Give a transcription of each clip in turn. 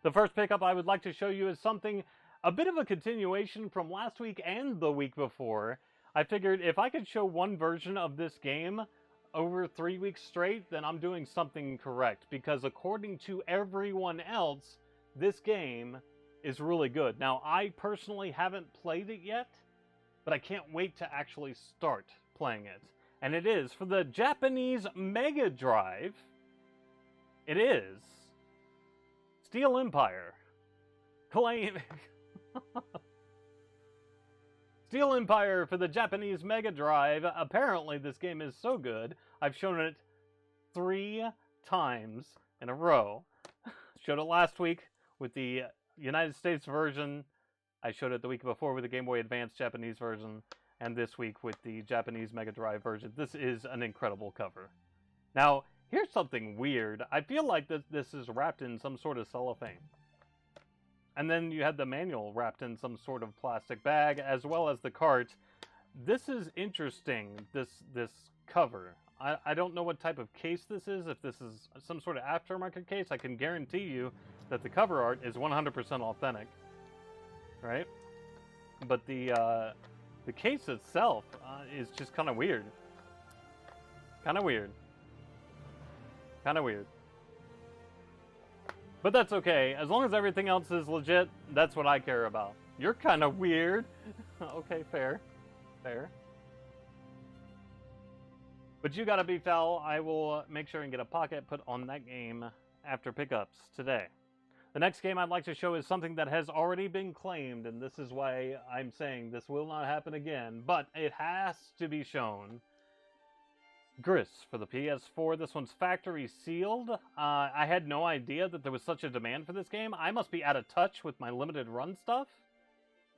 The first pickup I would like to show you is something a bit of a continuation from last week and the week before. I figured if I could show one version of this game over 3 weeks straight, then I'm doing something correct. Because according to everyone else, this game is really good. Now, I personally haven't played it yet, but I can't wait to actually start playing it. And it is for the Japanese Mega Drive. It is Steel Empire. Steel Empire for the Japanese Mega Drive. Apparently this game is so good, I've shown it 3 times in a row. Showed it last week with the United States version. I showed it the week before with the Game Boy Advance Japanese version. And this week with the Japanese Mega Drive version. This is an incredible cover. Now, here's something weird. I feel like this is wrapped in some sort of cellophane. And then you had the manual wrapped in some sort of plastic bag, as well as the cart. This is interesting, this cover. I don't know what type of case this is. If this is some sort of aftermarket case, I can guarantee you that the cover art is 100% authentic. Right? But the case itself is just kind of weird. Kind of weird. Kind of weird. But that's okay. As long as everything else is legit, that's what I care about. You're kind of weird. Okay, fair. Fair. But you gotta be foul. I will make sure and get a pocket put on that game after pickups today. The next game I'd like to show is something that has already been claimed, and this is why I'm saying this will not happen again, but it has to be shown. Gris for the PS4. This one's factory sealed. I had no idea that there was such a demand for this game. I must be out of touch with my limited run stuff.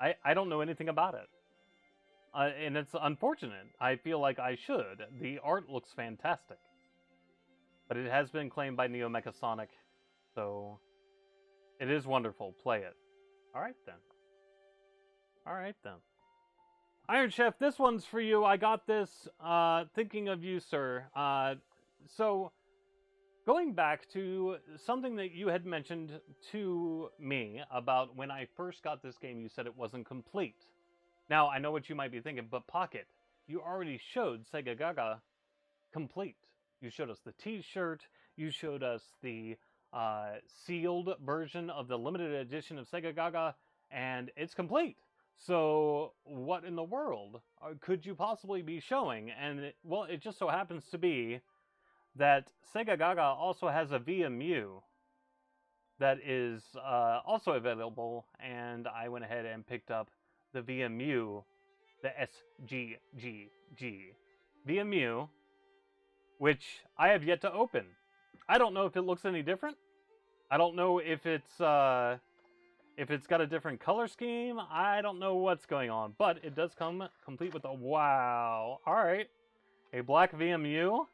I don't know anything about it. And it's unfortunate. I feel like I should. The art looks fantastic. But it has been claimed by Neo Mechasonic, so it is wonderful. Play it. Alright then. Alright then. Iron Chef, this one's for you. I got this thinking of you, sir. So, going back to something that you had mentioned to me about when I first got this game, you said it wasn't complete. Now, I know what you might be thinking, but Pocket, you already showed Sega Gaga complete. You showed us the t-shirt, you showed us the sealed version of the limited edition of Sega Gaga, and it's complete. So, what in the world could you possibly be showing? And, well, it just so happens to be that Sega Gaga also has a VMU that is also available, and I went ahead and picked up the VMU, the SGGG VMU, which I have yet to open. I don't know if it looks any different. I don't know if it's got a different color scheme. I don't know what's going on, but it does come complete with a wow. All right, a black VMU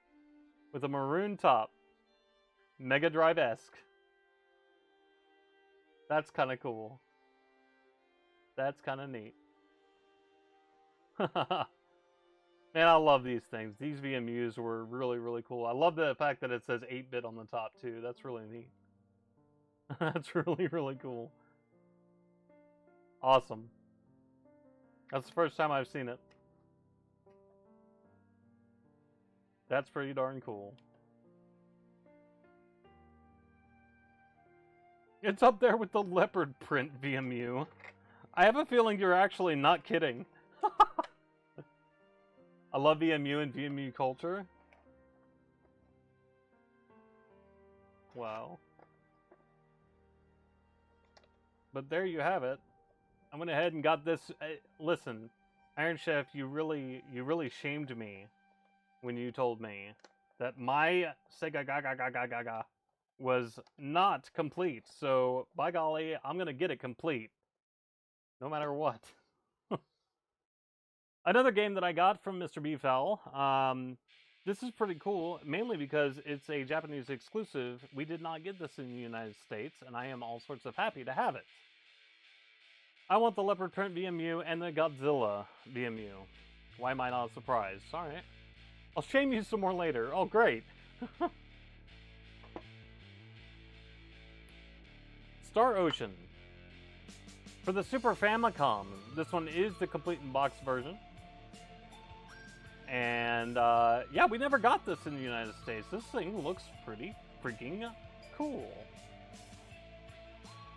with a maroon top, Mega Drive-esque. That's kind of cool. That's kind of neat. Man, I love these things. These VMUs were really, really cool. I love the fact that it says 8-bit on the top, too. That's really neat. That's really, really cool. Awesome. That's the first time I've seen it. That's pretty darn cool. It's up there with the leopard print VMU. I have a feeling you're actually not kidding. I love VMU and VMU culture. Wow. But there you have it. I went ahead and got this. Listen, Iron Chef, you really shamed me when you told me that my Sega Gaga was not complete. So, by golly, I'm gonna get it complete. No matter what. Another game that I got from Mr. Beefell. This is pretty cool, mainly because it's a Japanese exclusive. We did not get this in the United States, and I am all sorts of happy to have it. I want the leopard print VMU and the Godzilla VMU. Why am I not surprised? Alright. I'll shame you some more later. Oh, great. Star Ocean. For the Super Famicom, this one is the complete in-box version. And, yeah, we never got this in the United States. This thing looks pretty freaking cool.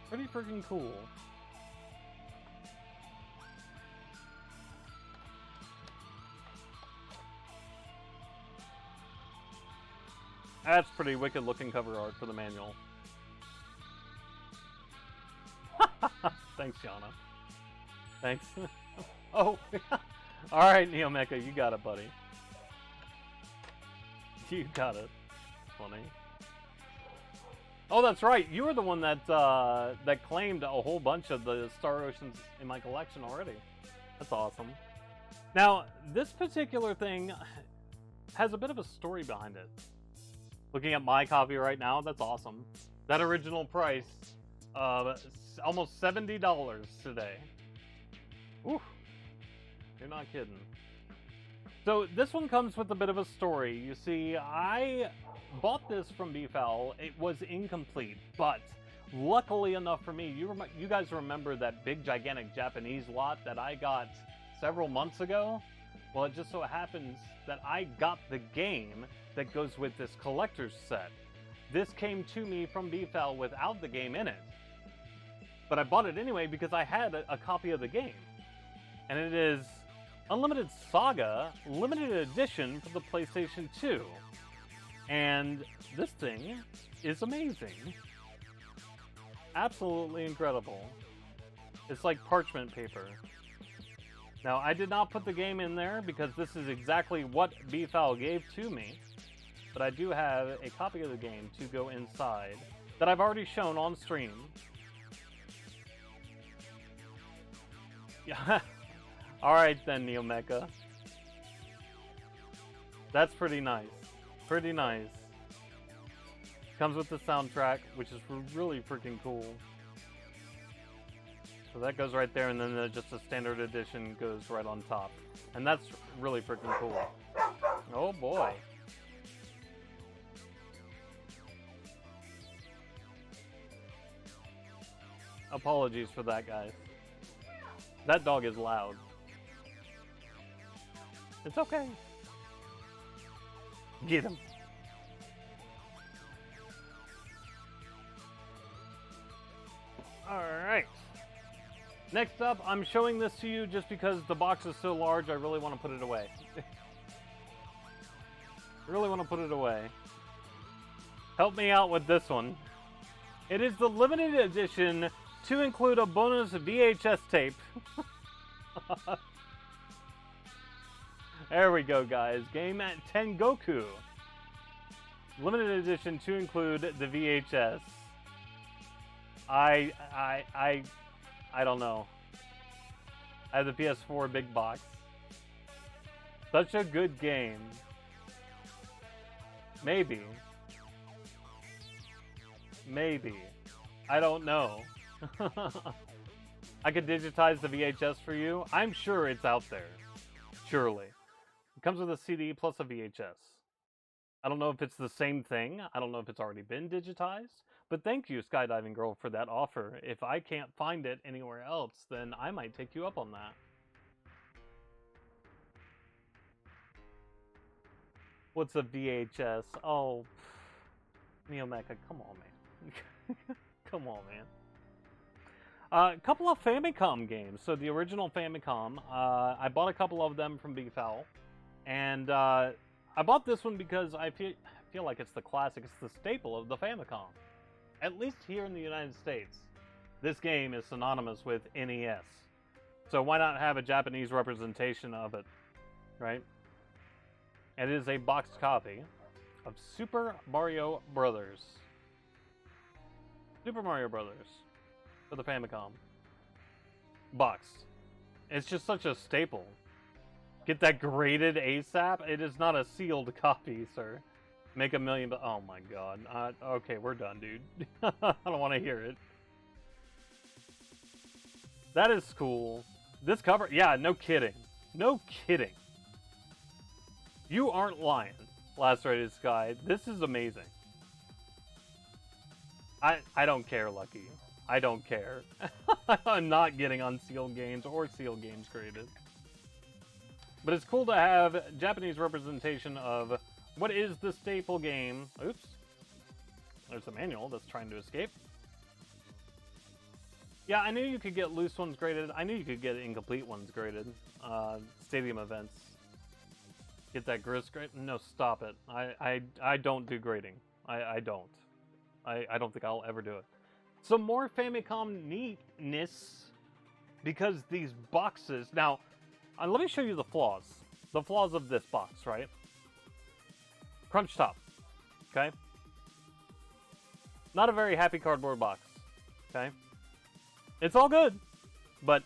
Pretty freaking cool. That's pretty wicked looking cover art for the manual. Thanks, Yana. Thanks. Oh, alright, Neomecha, you got it, buddy. You got it. Funny. Oh, that's right. You were the one that that claimed a whole bunch of the Star Oceans in my collection already. That's awesome. Now, this particular thing has a bit of a story behind it. Looking at my copy right now, that's awesome. That original price of almost $70 today. Whew. You're not kidding. So this one comes with a bit of a story. You see, I bought this from BFowl. It was incomplete, but luckily enough for me, you guys remember that big gigantic Japanese lot that I got several months ago? Well, it just so happens that I got the game that goes with this collector's set. This came to me from BFowl without the game in it. But I bought it anyway because I had a copy of the game. And it is Unlimited Saga Limited Edition for the PlayStation 2. And this thing is amazing. Absolutely incredible. It's like parchment paper. Now, I did not put the game in there because this is exactly what BFowl gave to me. But I do have a copy of the game to go inside that I've already shown on stream. Yeah. Alright then, Neomecha. That's pretty nice. Pretty nice. Comes with the soundtrack, which is really freaking cool. So that goes right there, and then just a standard edition goes right on top. And that's really freaking cool. Oh boy. Apologies for that, guys. That dog is loud. It's okay. Get him. Alright. Next up, I'm showing this to you just because the box is so large, I really want to put it away. Really want to put it away. Help me out with this one. It is the limited edition to include a bonus VHS tape. There we go, guys. Game at Tengoku. Limited edition to include the VHS. I don't know. I have the PS4 big box. Such a good game. Maybe. Maybe. I don't know. I could digitize the VHS for you. I'm sure it's out there. Surely. It comes with a CD plus a VHS. I don't know if it's the same thing. I don't know if it's already been digitized. But thank you, Skydiving Girl, for that offer. If I can't find it anywhere else, then I might take you up on that. What's a VHS? Oh, Neomecha, come on, man. Come on, man. A couple of Famicom games. So the original Famicom, I bought a couple of them from BFowl. And I bought this one because I feel like it's the classic. It's the staple of the Famicom. At least here in the United States. This game is synonymous with NES. So why not have a Japanese representation of it, right? And it is a boxed copy of Super Mario Brothers. Super Mario Brothers for the Famicom. Boxed. It's just such a staple. Get that graded ASAP. It is not a sealed copy, sir. Make $1 million. Oh my god. Okay, we're done, dude. I don't want to hear it. That is cool. This cover, yeah, no kidding. No kidding. You aren't lying, Lacerated Sky. This is amazing. I don't care, Lucky. I don't care. I'm not getting unsealed games or sealed games graded. But it's cool to have Japanese representation of what is the staple game. Oops. There's a manual that's trying to escape. Yeah, I knew you could get loose ones graded. I knew you could get incomplete ones graded. Stadium events. Get that grist grade. No, stop it. I don't do grading. I don't. I don't think I'll ever do it. Some more Famicom neatness because these boxes. Now, let me show you the flaws. The flaws of this box, right? Crunch top. Okay? Not a very happy cardboard box. Okay? It's all good, but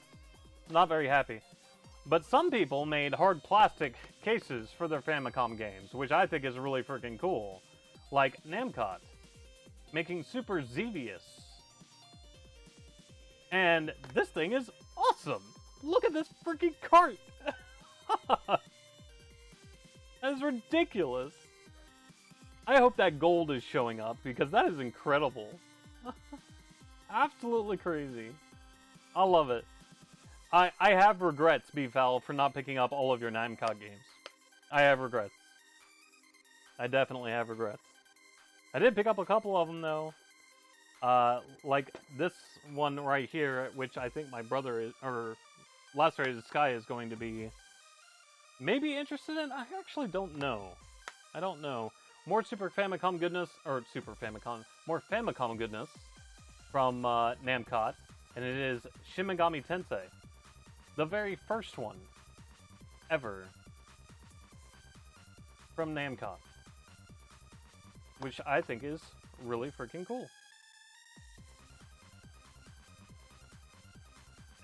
not very happy. But some people made hard plastic cases for their Famicom games, which I think is really freaking cool. Like Namcot, making Super Xevious. And this thing is awesome! Look at this freaking cart! That is ridiculous! I hope that gold is showing up, because that is incredible. Absolutely crazy. I love it. I have regrets, BFowl, for not picking up all of your Namcot games. I have regrets. I definitely have regrets. I did pick up a couple of them, though. Like this one right here, which I think my brother is, or Lacerated Sky is going to be maybe interested in. I actually don't know. I don't know. More Super Famicom goodness, or more Famicom goodness from Namcot, and it is Shin Megami Tensei. The very first one ever from Namcot, which I think is really freaking cool.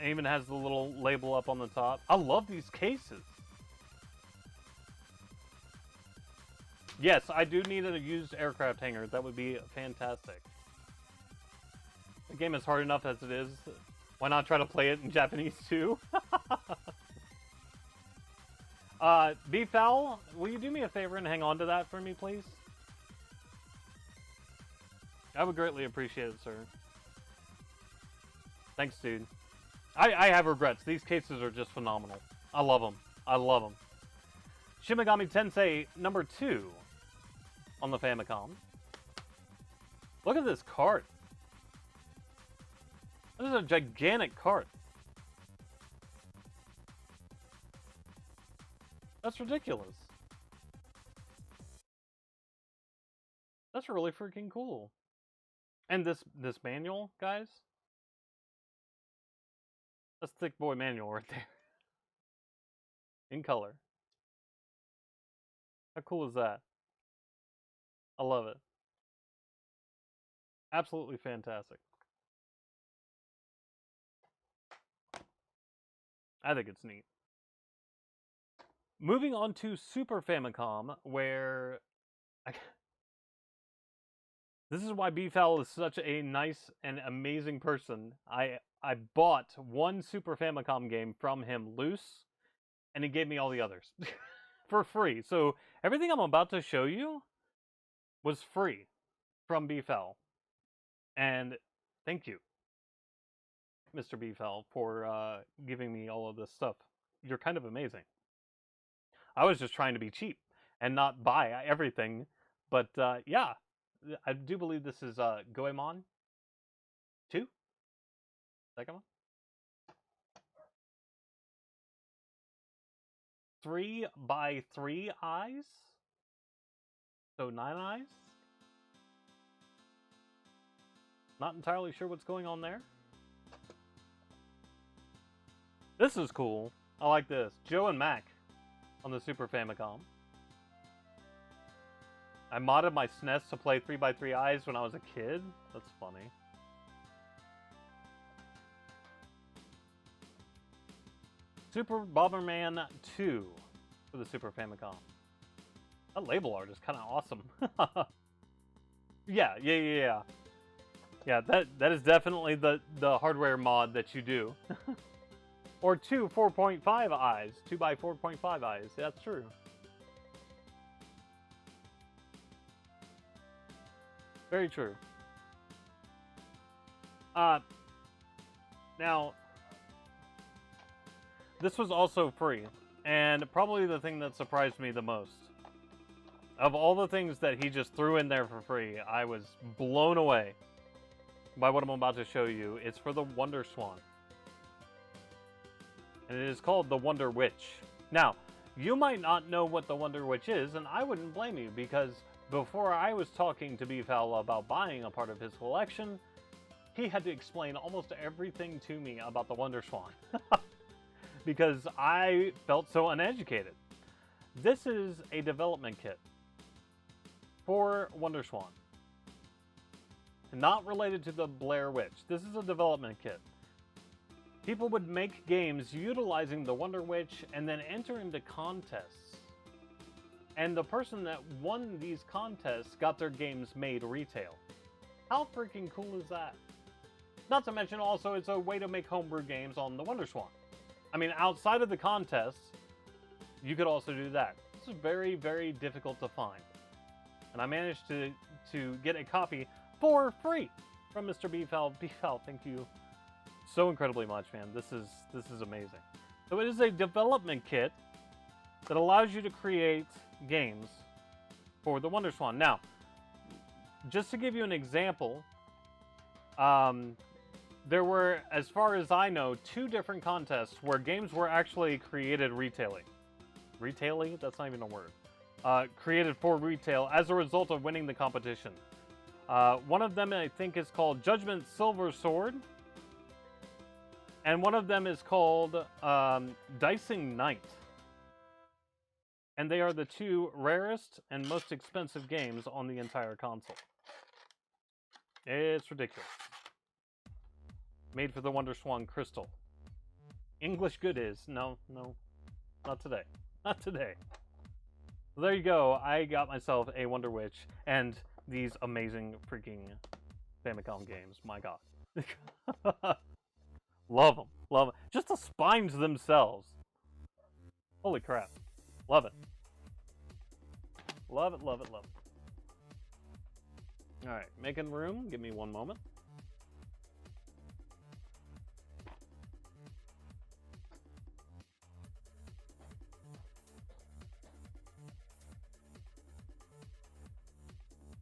It even has the little label up on the top. I love these cases. Yes, I do need a used aircraft hangar. That would be fantastic. The game is hard enough as it is. Why not try to play it in Japanese too? BFowl, will you do me a favor and hang on to that for me, please? I would greatly appreciate it, sir. Thanks, dude. I have regrets. These cases are just phenomenal. I love them. I love them. Shin Megami Tensei number 2 on the Famicom. Look at this cart. This is a gigantic cart. That's ridiculous. That's really freaking cool. And this manual, guys? That's thick boy manual right there. In color. How cool is that? I love it. Absolutely fantastic. I think it's neat. Moving on to Super Famicom, where this is why BFowl is such a nice and amazing person. I bought one Super Famicom game from him loose, and he gave me all the others for free. So everything I'm about to show you was free from BFowl. And thank you, Mr. BFowl, for giving me all of this stuff. You're kind of amazing. I was just trying to be cheap and not buy everything. But yeah, I do believe this is Goemon 2? Second one? 3 by 3 eyes? So 9 eyes? Not entirely sure what's going on there. This is cool. I like this. Joe and Mac on the Super Famicom. I modded my SNES to play 3 by 3 eyes when I was a kid. That's funny. Super Bomberman 2 for the Super Famicom. That label art is kind of awesome. Yeah. Yeah, that is definitely the hardware mod that you do. Or 2 4.5 eyes. 2 by 4.5 eyes. That's true. Very true. Uh, now, this was also free, and probably the thing that surprised me the most. Of all the things that he just threw in there for free, I was blown away by what I'm about to show you. It's for the Wonder Swan. And it is called the Wonder Witch. Now, you might not know what the Wonder Witch is, and I wouldn't blame you, because before I was talking to Beefal about buying a part of his collection, he had to explain almost everything to me about the Wonder Swan. Because I felt so uneducated. This is a development kit for Wonder Swan. Not related to the Blair Witch. This is a development kit. People would make games utilizing the Wonder Witch and then enter into contests. And the person that won these contests got their games made retail. How freaking cool is that? Not to mention also it's a way to make homebrew games on the Wonder Swan. I mean, outside of the contests, you could also do that. This is very, very difficult to find. And I managed to get a copy for free from Mr. Beefal. Beefal, thank you so incredibly much, man. This is amazing. So it is a development kit that allows you to create games for the Wonder Swan. Now, just to give you an example, there were, as far as I know, 2 different contests where games were actually created retailing. Retailing? That's not even a word. Created for retail as a result of winning the competition. One of them, I think, is called Judgment Silver Sword. And one of them is called Dicing Knight. And they are the 2 rarest and most expensive games on the entire console. It's ridiculous. Made for the Wonder Swan Crystal. English good is. No, not today. Not today. There you go. I got myself a Wonder Witch and these amazing freaking Famicom games. My god. Love them. Love them. Just the spines themselves. Holy crap. Love it. Love it, love it, love it. Alright, making room. Give me one moment.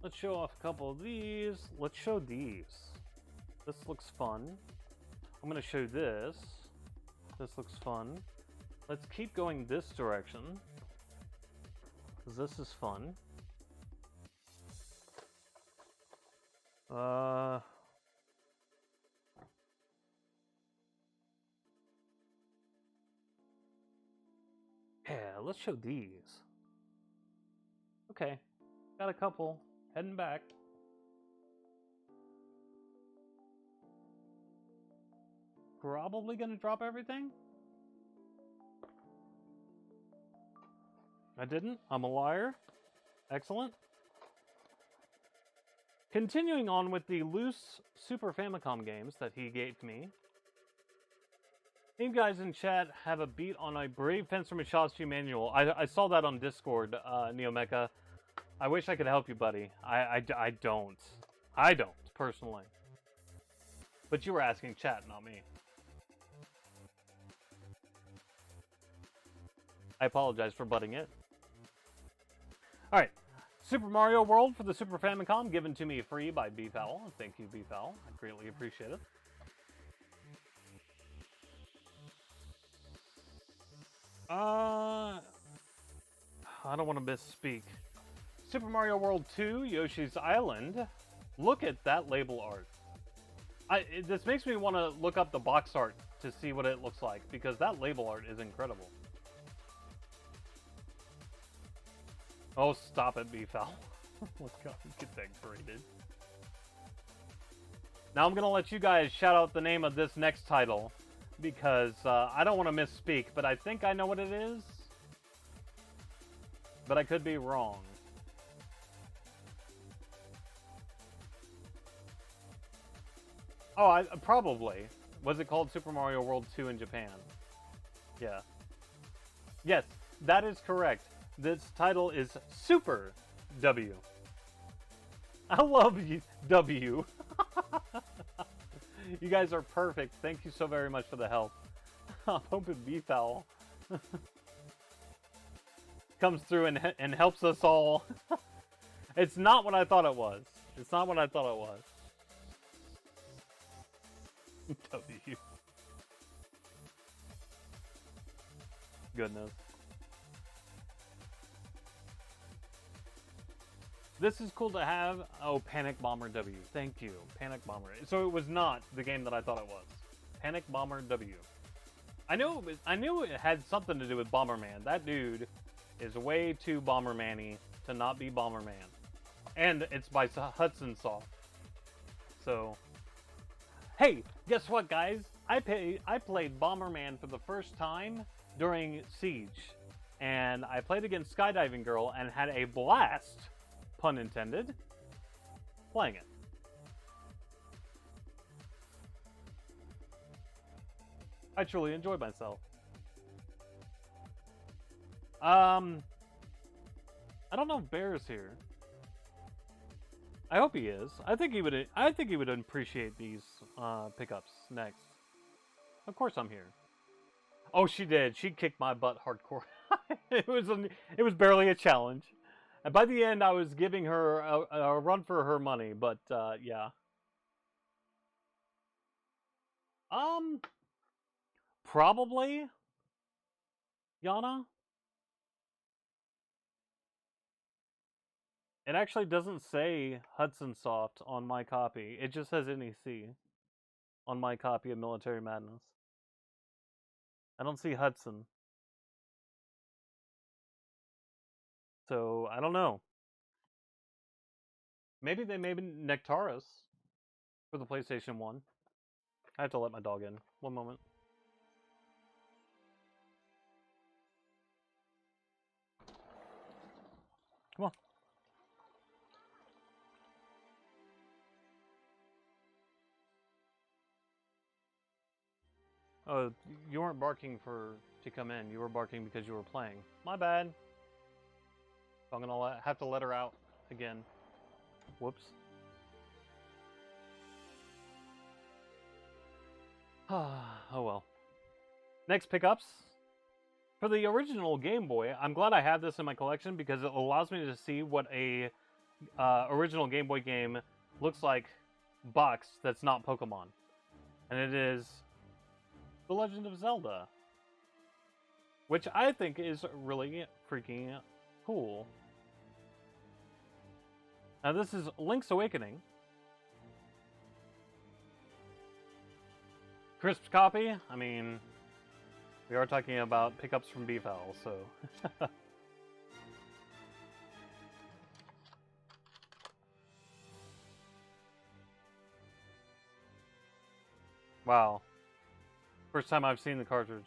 Let's show off a couple of these. Let's show these. This looks fun. I'm going to show this. This looks fun. Let's keep going this direction, because this is fun. Yeah, let's show these. Okay, got a couple. Heading back. Probably gonna drop everything? I didn't. I'm a liar. Excellent. Continuing on with the loose Super Famicom games that he gave me. You guys in chat have a beat on a Brave Fencer Mishachi manual. I saw that on Discord, Neomecha. I wish I could help you, buddy. I don't. I don't, personally. But you were asking chat, not me. I apologize for butting it. Alright. Super Mario World for the Super Famicom, given to me free by Beefal. Thank you, Beefal. I greatly appreciate it. I don't want to misspeak. Super Mario World 2, Yoshi's Island. Look at that label art. This makes me want to look up the box art to see what it looks like, because that label art is incredible. Oh, stop it, Beefal. Let's go get that graded. Now I'm going to let you guys shout out the name of this next title, because I don't want to misspeak, but I think I know what it is. But I could be wrong. Oh, probably. Was it called Super Mario World 2 in Japan? Yeah. Yes, that is correct. This title is Super W. I love you, W. You guys are perfect. Thank you so very much for the help. I'm hoping B-Foul comes through and helps us all. It's not what I thought it was. It's not what I thought it was. W. Goodness. This is cool to have. Oh, Panic Bomber W. Thank you. Panic Bomber. So it was not the game that I thought it was. Panic Bomber W. I knew it had something to do with Bomberman. That dude is way too Bomberman-y to not be Bomberman. And it's by Hudson Soft. So, hey, guess what, guys? I played Bomberman for the first time during Siege. And I played against Skydiving Girl and had a blast, pun intended, playing it. I truly enjoyed myself. I don't know if Bear's here. I hope he is. I think he would appreciate these pickups next. Of course I'm here. Oh, she did. She kicked my butt hardcore. It was barely a challenge. And by the end, I was giving her a run for her money, but yeah. Probably Yana. It actually doesn't say Hudson Soft on my copy. It just says NEC on my copy of Military Madness. I don't see Hudson. So, I don't know. Maybe they made Nectaris for the PlayStation 1. I have to let my dog in. One moment. Come on. Oh, you weren't barking to come in. You were barking because you were playing. My bad. I'm gonna have to let her out again. Whoops. Oh well. Next pickups. For the original Game Boy, I'm glad I have this in my collection because it allows me to see what a original Game Boy game looks like boxed that's not Pokemon. And it is The Legend of Zelda, which I think is really freaking cool. Now this is Link's Awakening. Crisp copy. I mean, we are talking about pickups from B-Foul, so. Wow. First time I've seen the cartridge.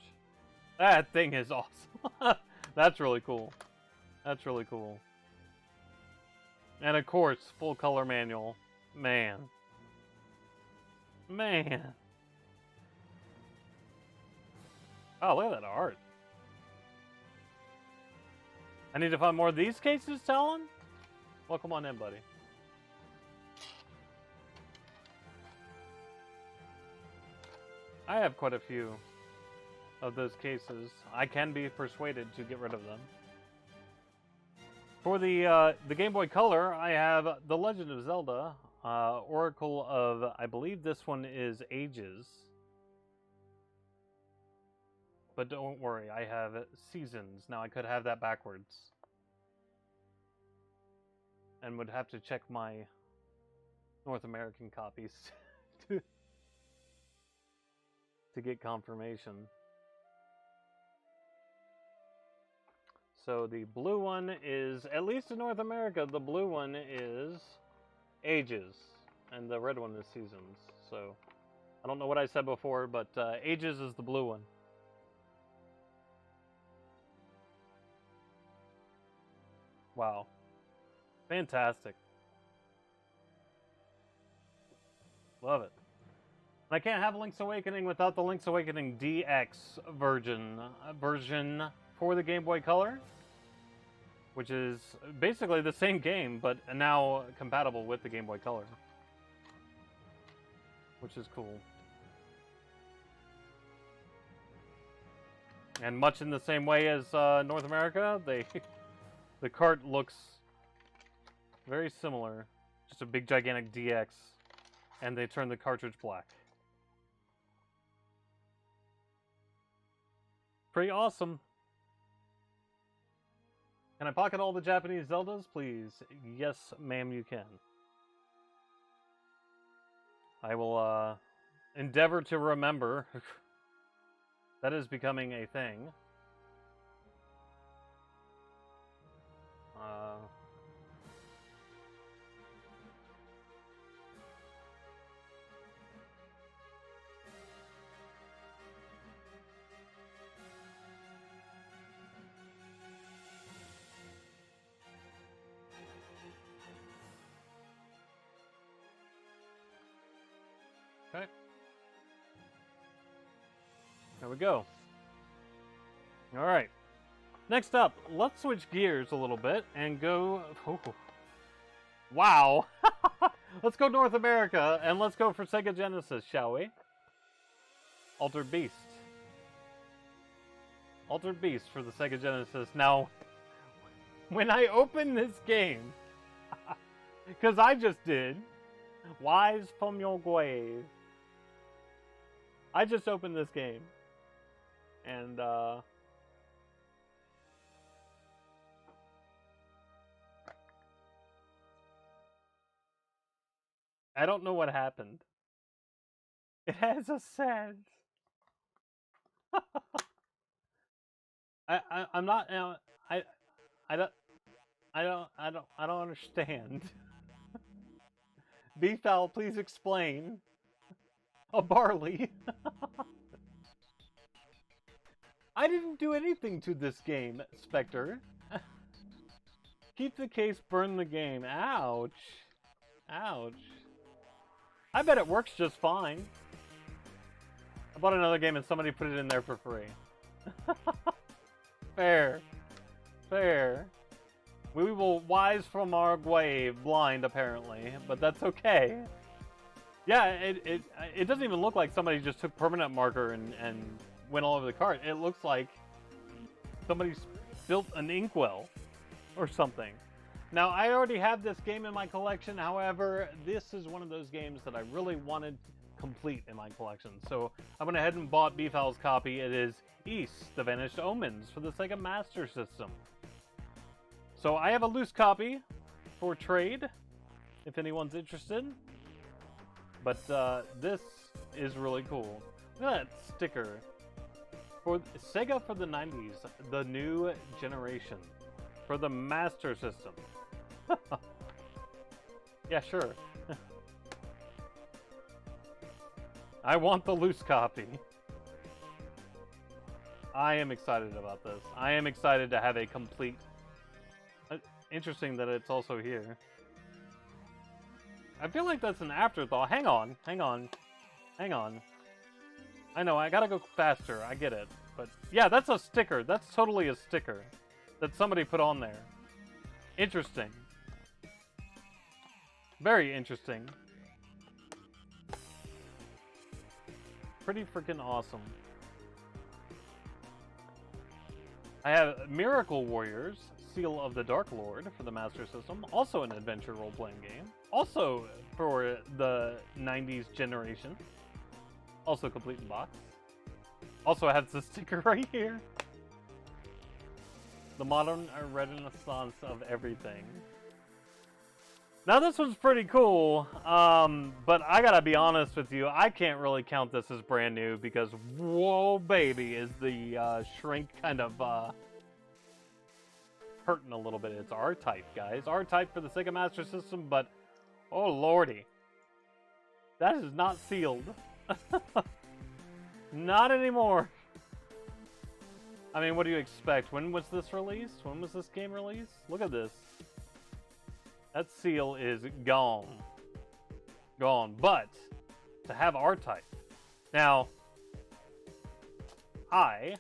That thing is awesome. That's really cool. That's really cool. And of course, full color manual. Man. Man. Oh, look at that art. I need to find more of these cases, Talon? Well, come on in, buddy. I have quite a few of those cases. I can be persuaded to get rid of them. For the Game Boy Color, I have The Legend of Zelda, Oracle of, I believe this one is Ages. But don't worry, I have Seasons. Now I could have that backwards. And would have to check my North American copies to get confirmation. So the blue one is, at least in North America, the blue one is Ages. And the red one is Seasons. So, I don't know what I said before, but Ages is the blue one. Wow. Fantastic. Love it. I can't have Link's Awakening without the Link's Awakening DX version for the Game Boy Color, which is basically the same game, but now compatible with the Game Boy Color. which is cool. And much in the same way as North America, the cart looks very similar. Just a big gigantic DX, and they turn the cartridge black. Pretty awesome. Can I pocket all the Japanese Zeldas, please? Yes, ma'am, you can. I will endeavor to remember. That is becoming a thing. Okay. There we go. All right. Next up, let's switch gears a little bit and go... Oh. Wow. Let's go North America, and let's go for Sega Genesis, shall we? Altered Beast. Altered Beast for the Sega Genesis. Now, when I open this game, because I just did, Wise from your grave. I just opened this game, and I don't know what happened. It has a sad. I'm not. I don't understand. Beefal, please explain. A barley. I didn't do anything to this game, Spectre. Keep the case, burn the game. Ouch. Ouch. I bet it works just fine. I bought another game and somebody put it in there for free. Fair. Fair. We will wise from our grave, blind apparently, but that's okay. Yeah, it doesn't even look like somebody just took permanent marker and went all over the cart. It looks like somebody's built an inkwell or something. Now, I already have this game in my collection. However, this is one of those games that I really wanted complete in my collection. So I went ahead and bought Beefal's copy. It is Ys, The Vanished Omens for the Sega Master System. So I have a loose copy for trade, if anyone's interested. But this is really cool. Look at that sticker. For Sega for the 90s, the new generation. For the Master System. Yeah, sure. I want the loose copy. I am excited about this. I am excited to have a complete... interesting that it's also here. I feel like that's an afterthought. Hang on, hang on, hang on. I know, I gotta go faster, I get it. But yeah, that's a sticker. That's totally a sticker that somebody put on there. Interesting. Very interesting. Pretty freaking awesome. I have Miracle Warriors, Seal of the Dark Lord for the Master System. Also an adventure role-playing game. Also for the 90s generation. Also complete in box. Also has the sticker right here. The modern renaissance of everything. Now this one's pretty cool, but I gotta be honest with you, I can't really count this as brand new because, whoa baby, is the shrink kind of hurting a little bit. It's R-Type, guys. R-Type for the Sega Master System, but, oh lordy. That is not sealed. Not anymore. I mean, what do you expect? When was this released? When was this game released? Look at this. That seal is gone. Gone. But, to have R-Type. Now, I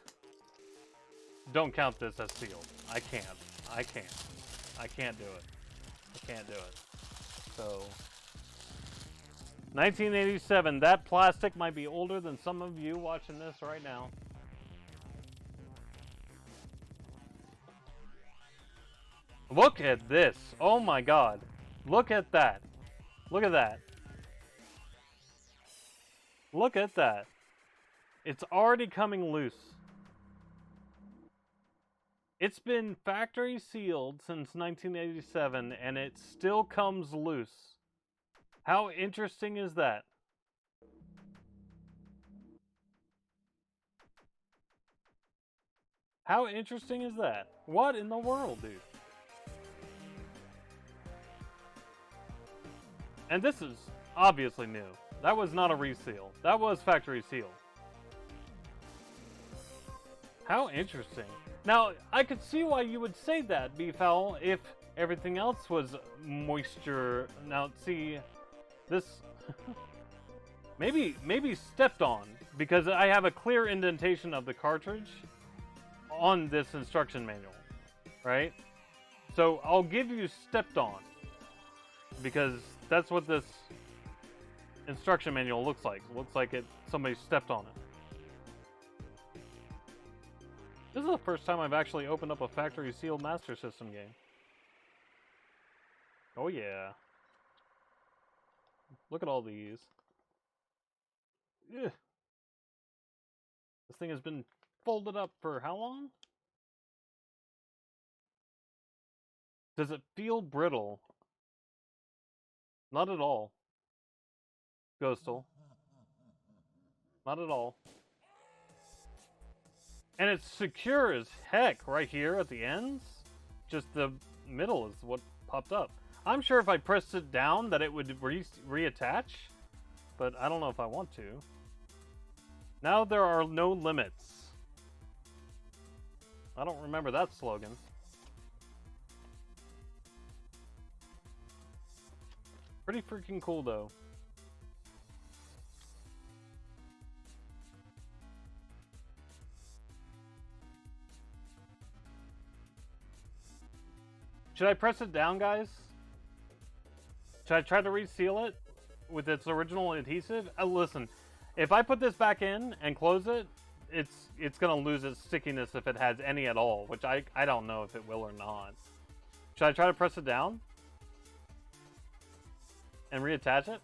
don't count this as sealed. I can't. I can't. I can't do it. I can't do it. So, 1987. That plastic might be older than some of you watching this right now. Look at this. Oh my god. Look at that. Look at that. Look at that. It's already coming loose. It's been factory sealed since 1987 and it still comes loose. How interesting is that? How interesting is that? What in the world, dude? And this is obviously new. That was not a reseal. That was factory sealed. How interesting. Now, I could see why you would say that, Beeffowl, if everything else was moisture. Now, see, this maybe stepped on, because I have a clear indentation of the cartridge on this instruction manual, right? So I'll give you stepped on, because that's what this instruction manual looks like. It looks like somebody stepped on it. This is the first time I've actually opened up a factory sealed Master System game. Oh yeah. Look at all these. Ugh. This thing has been folded up for how long? Does it feel brittle? Not at all. Ghostal. Not at all. And it's secure as heck right here at the ends. Just the middle is what popped up. I'm sure if I pressed it down that it would reattach, but I don't know if I want to. Now there are no limits. I don't remember that slogan. Pretty freaking cool though. Should I press it down, guys? Should I try to reseal it with its original adhesive? Listen, if I put this back in and close it, it's gonna lose its stickiness if it has any at all, which I don't know if it will or not. Should I try to press it down and reattach it?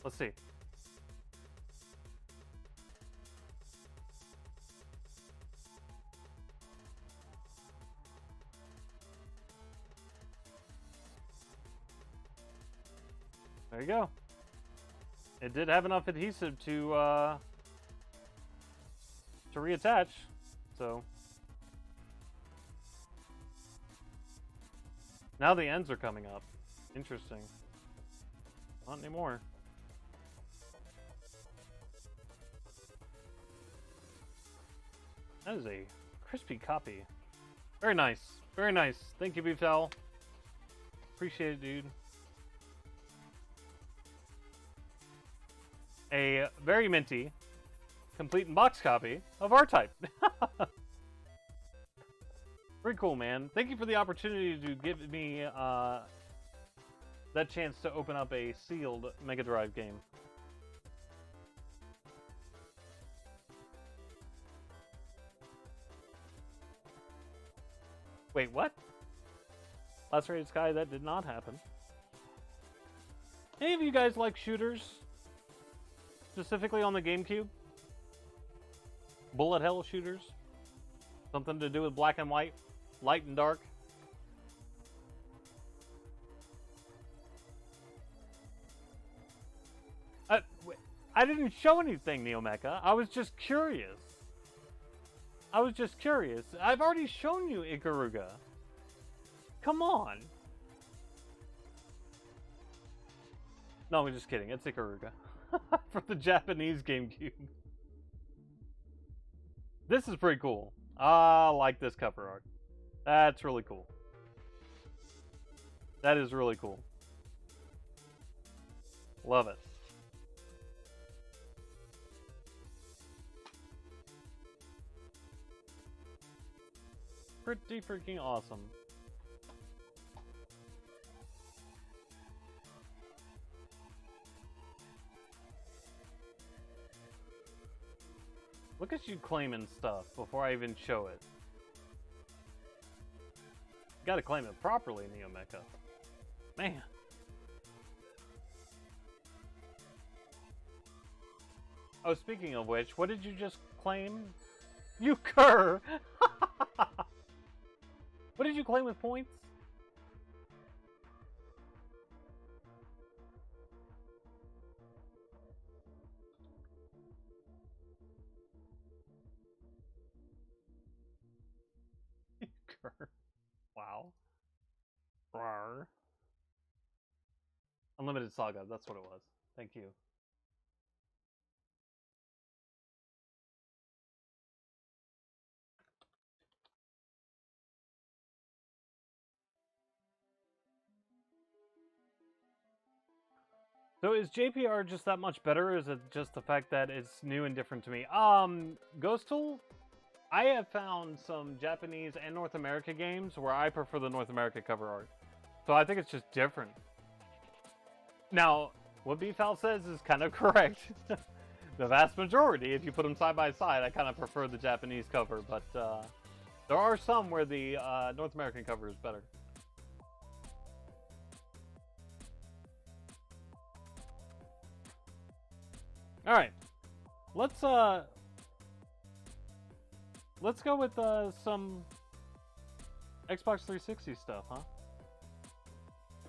Let's see. There you go. It did have enough adhesive to reattach, so now the ends are coming up. Interesting. Not anymore. That is a crispy copy. Very nice. Very nice. Thank you, Beeffowl. Appreciate it, dude. A very minty, complete in box copy of R-Type. Very cool, man. Thank you for the opportunity to give me that chance to open up a sealed Mega Drive game. Wait, what? Lacerated Sky, that did not happen. Any of you guys like shooters? Specifically on the GameCube? Bullet hell shooters? Something to do with black and white? Light and dark? I didn't show anything, Neomecha. I was just curious. I've already shown you Ikaruga. Come on. No, I'm just kidding. It's Ikaruga. From the Japanese GameCube. This is pretty cool. I like this cover art. That's really cool. That is really cool. Love it. Pretty freaking awesome. Look at you claiming stuff before I even show it. You gotta claim it properly, Neomecha. Man. Oh, speaking of which, what did you just claim? You cur! What did you claim with points? You cur. Wow. Rawr. Unlimited Saga, that's what it was. Thank you. So is JPR just that much better, or is it just the fact that it's new and different to me? Ghostal, I have found some Japanese and North America games where I prefer the North America cover art. So I think it's just different. Now, what BFAL says is kind of correct. The vast majority, if you put them side by side, I kind of prefer the Japanese cover, but there are some where the North American cover is better. All right, let's go with some Xbox 360 stuff, huh?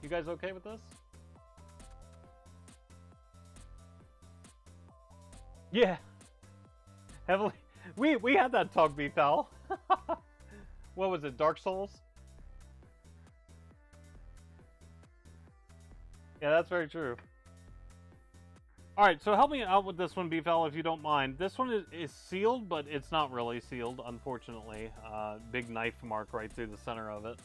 You guys okay with this? Yeah, heavily. We had that talk, BFAL. What was it, Dark Souls? Yeah, that's very true. Alright, so help me out with this one, BFAL, if you don't mind. This one is sealed, but it's not really sealed, unfortunately. Big knife mark right through the center of it.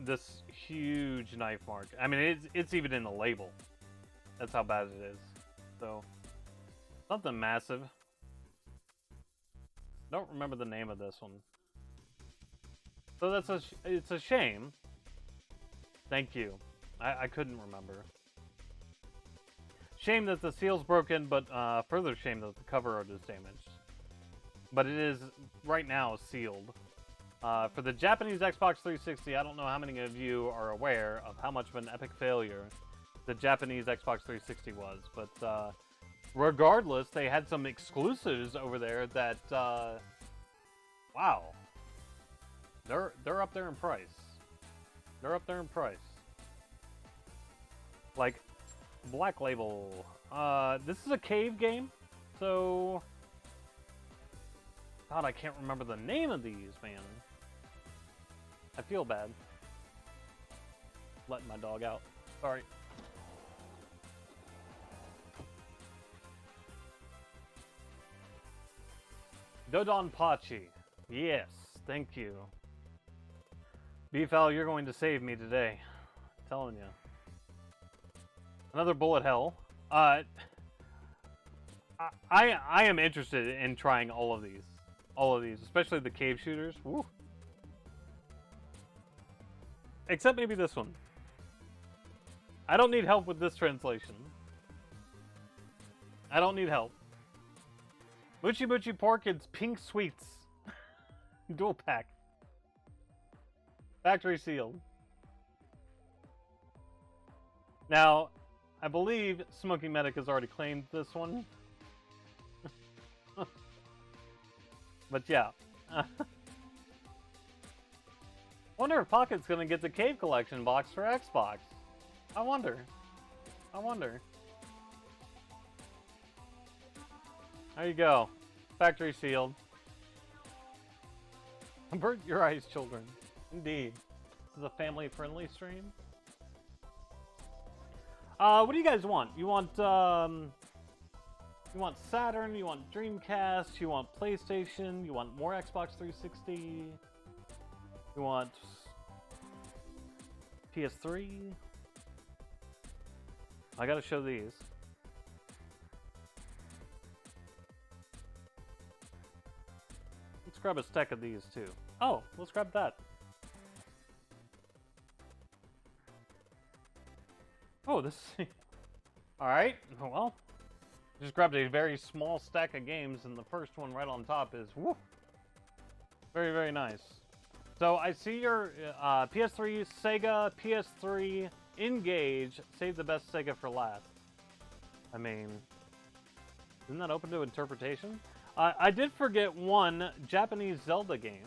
This huge knife mark. I mean, it's even in the label. That's how bad it is. So, something massive. Don't remember the name of this one. So it's a shame. Thank you. I couldn't remember. Shame that the seal's broken, but further shame that the cover art is damaged. But it is, right now, sealed. For the Japanese Xbox 360, I don't know how many of you are aware of how much of an epic failure the Japanese Xbox 360 was. But regardless, they had some exclusives over there that, wow. They're up there in price. They're up there in price. Like, Black Label. This is a cave game, so... God, I can't remember the name of these, man. I feel bad. Letting my dog out. Sorry. Dodonpachi. Yes, thank you. BFAL, you're going to save me today. I'm telling you. Another bullet hell. I am interested in trying all of these. All of these, especially the cave shooters. Woo. Except maybe this one. I don't need help with this translation. I don't need help. Mochi Mochi Pork, it's Pink Sweets. Dual pack. Factory sealed. Now, I believe Smoking Medic has already claimed this one. But yeah. Wonder if Pocket's gonna get the Cave Collection box for Xbox. I wonder. I wonder. There you go. Factory sealed. Avert your eyes, children. Indeed. This is a family-friendly stream. What do you guys want? You want Saturn, you want Dreamcast, you want PlayStation, you want more Xbox 360, you want PS3? I gotta show these. Let's grab a stack of these too. Oh, let's grab that. Oh, this... Alright, well, Just grabbed a very small stack of games, and the first one right on top is, woo, very, very nice. So I see your PS3, Sega, PS3, Engage, save the best Sega for last. I mean, isn't that open to interpretation? I did forget one Japanese Zelda game.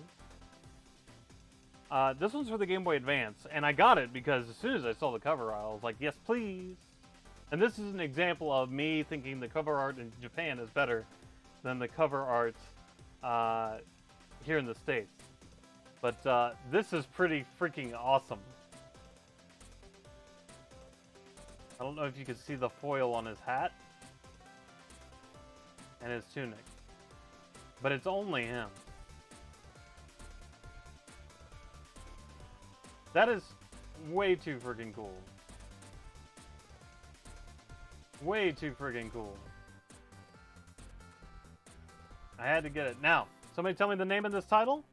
This one's for the Game Boy Advance, and I got it because as soon as I saw the cover art, I was like, yes, please. And this is an example of me thinking the cover art in Japan is better than the cover art here in the States. But this is pretty freaking awesome. I don't know if you can see the foil on his hat and his tunic, but it's only him. That is way too freaking cool. Way too freaking cool. I had to get it. Now, somebody tell me the name of this title?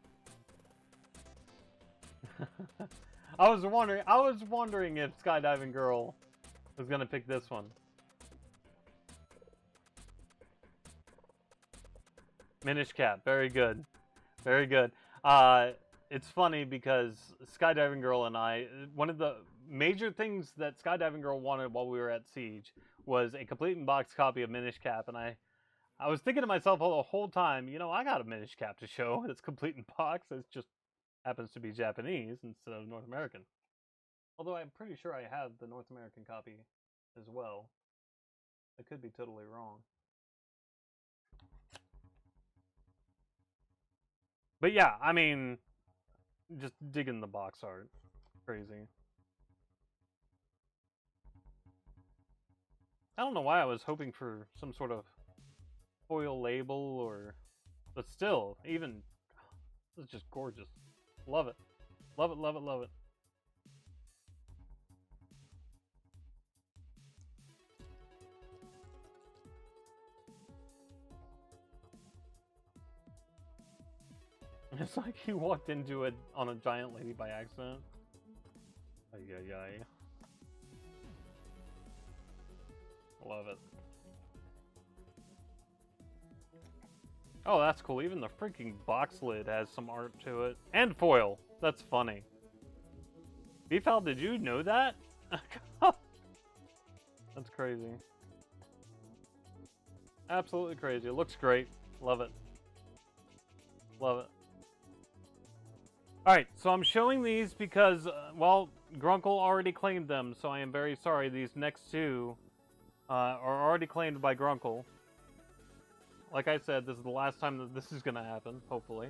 I was wondering if Skydiving Girl was gonna pick this one. Minish Cap, very good. Very good. It's funny because Skydiving Girl and I, one of the major things that Skydiving Girl wanted while we were at Siege was a complete in-box copy of Minish Cap, and I was thinking to myself the whole time, you know, I got a Minish Cap to show. It's complete in box. It just happens to be Japanese instead of North American. Although I'm pretty sure I have the North American copy as well. I could be totally wrong. But yeah, I mean, just digging the box art. Crazy. I don't know why I was hoping for some sort of foil label or... But still, even... This is just gorgeous. Love it. Love it, love it, love it. It's like he walked into it on a giant lady by accident. Ay, ay, ay. Love it. Oh, that's cool. Even the freaking box lid has some art to it. And foil. That's funny. BFAL, did you know that? That's crazy. Absolutely crazy. It looks great. Love it. Love it. Alright, so I'm showing these because, well, Grunkle already claimed them, so I am very sorry. These next two are already claimed by Grunkle. Like I said, this is the last time that this is going to happen, hopefully.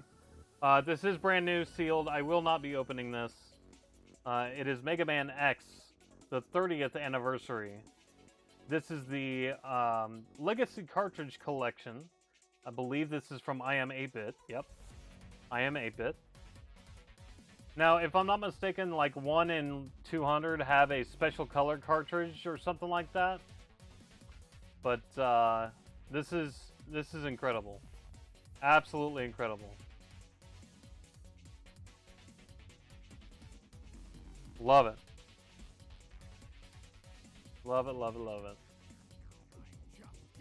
This is brand new, sealed. I will not be opening this. It is Mega Man X, the 30th anniversary. This is the Legacy Cartridge Collection. I believe this is from I Am 8-Bit. Yep. I Am 8-Bit. Now, if I'm not mistaken, like 1 in 200 have a special color cartridge or something like that. But this is incredible. Absolutely incredible. Love it. Love it, love it, love it.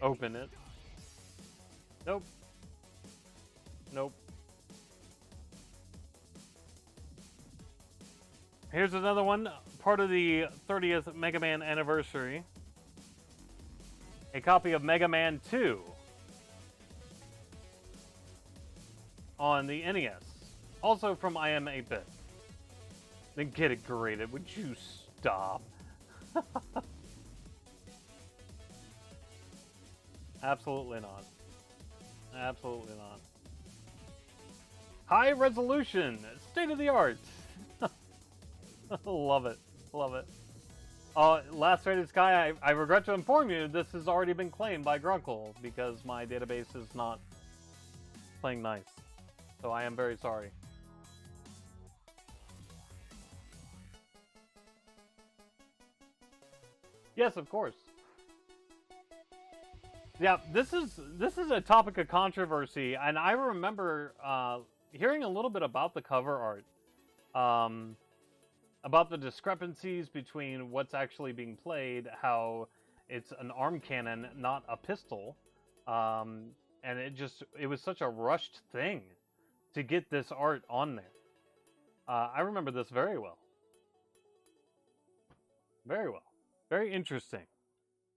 Open it. Nope. Nope. Here's another one, part of the 30th Mega Man anniversary. A copy of Mega Man 2 on the NES. Also from I Am 8-Bit. Then get it graded. Would you stop? Absolutely not. Absolutely not. High resolution. State of the art. Love it. Love it. Last Rated Sky, I regret to inform you, this has already been claimed by Grunkle because my database is not playing nice. So I am very sorry. Yes, of course. Yeah, this is a topic of controversy, and I remember hearing a little bit about the cover art. About the discrepancies between what's actually being played, how It's an arm cannon, not a pistol. And it was such a rushed thing to get this art on there. I remember this very well. Very well. Very interesting.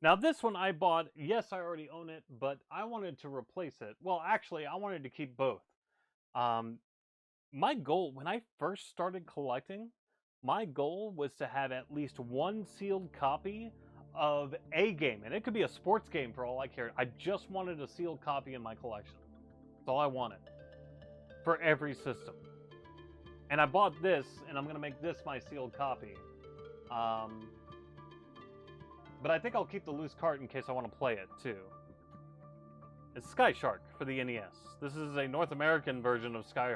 Now this one I bought, yes, I already own it, but I wanted to replace it. Well, actually, I wanted to keep both. My goal, when I first started collecting, my goal was to have at least one sealed copy of a game. And it could be a sports game for all I cared. I just wanted a sealed copy in my collection. That's all I wanted. For every system. And I bought this, and I'm going to make this my sealed copy. But I think I'll keep the loose cart in case I want to play it, too. It's Sky Shark for the NES. This is a North American version of Sky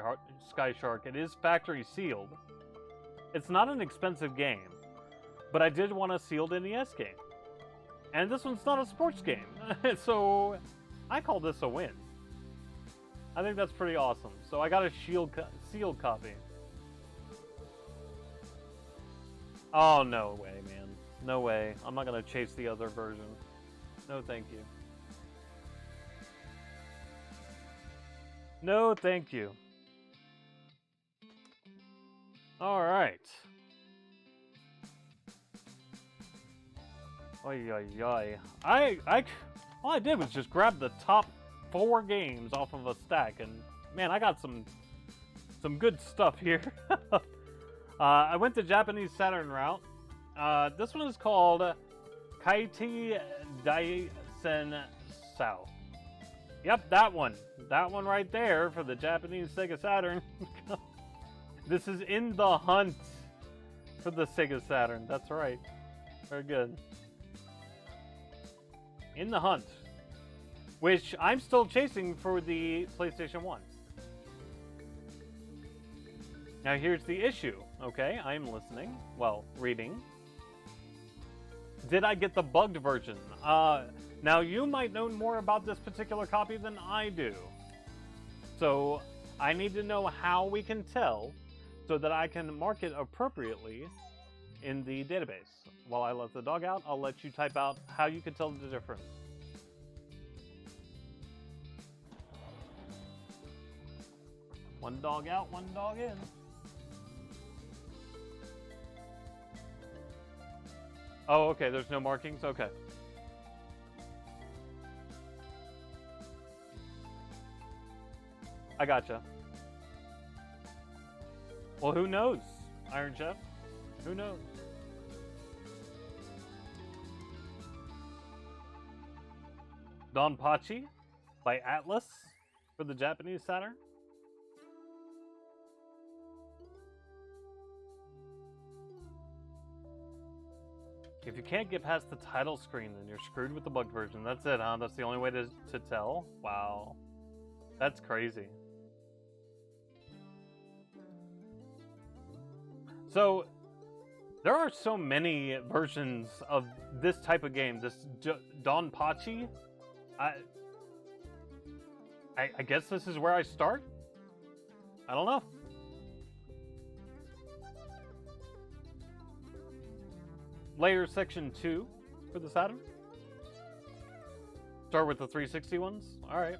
Shark. It is factory sealed. It's not an expensive game, but I did want a sealed NES game. And this one's not a sports game, so I call this a win. I think that's pretty awesome. So I got a sealed copy. Oh, no way, man. No way. I'm not going to chase the other version. No, thank you. No, thank you. All right. Oy, oy, oy. All I did was just grab the top 4 games off of a stack, and man, I got some good stuff here. I went the Japanese Saturn route. This one is called Kaiti Daisen Sao. Yep, that one. That one right there for the Japanese Sega Saturn. This is In the Hunt for the Sega Saturn. That's right. Very good. In the Hunt, which I'm still chasing for the PlayStation 1. Now here's the issue, okay? I'm listening. Well, reading. Did I get the bugged version? Now you might know more about this particular copy than I do. So I need to know how we can tell so that I can mark it appropriately in the database. While I let the dog out, I'll let you type out how you can tell the difference. One dog out, one dog in. Oh, okay, there's no markings? Okay. I gotcha. Well, who knows, Iron Chef? Who knows? Donpachi by Atlas for the Japanese Saturn. If you can't get past the title screen, then you're screwed with the bugged version. That's it, huh? That's the only way to tell? Wow. That's crazy. So, there are so many versions of this type of game. This Donpachi. I guess this is where I start? I don't know. Layer Section 2 for the Saturn. Start with the 360 ones? Alright.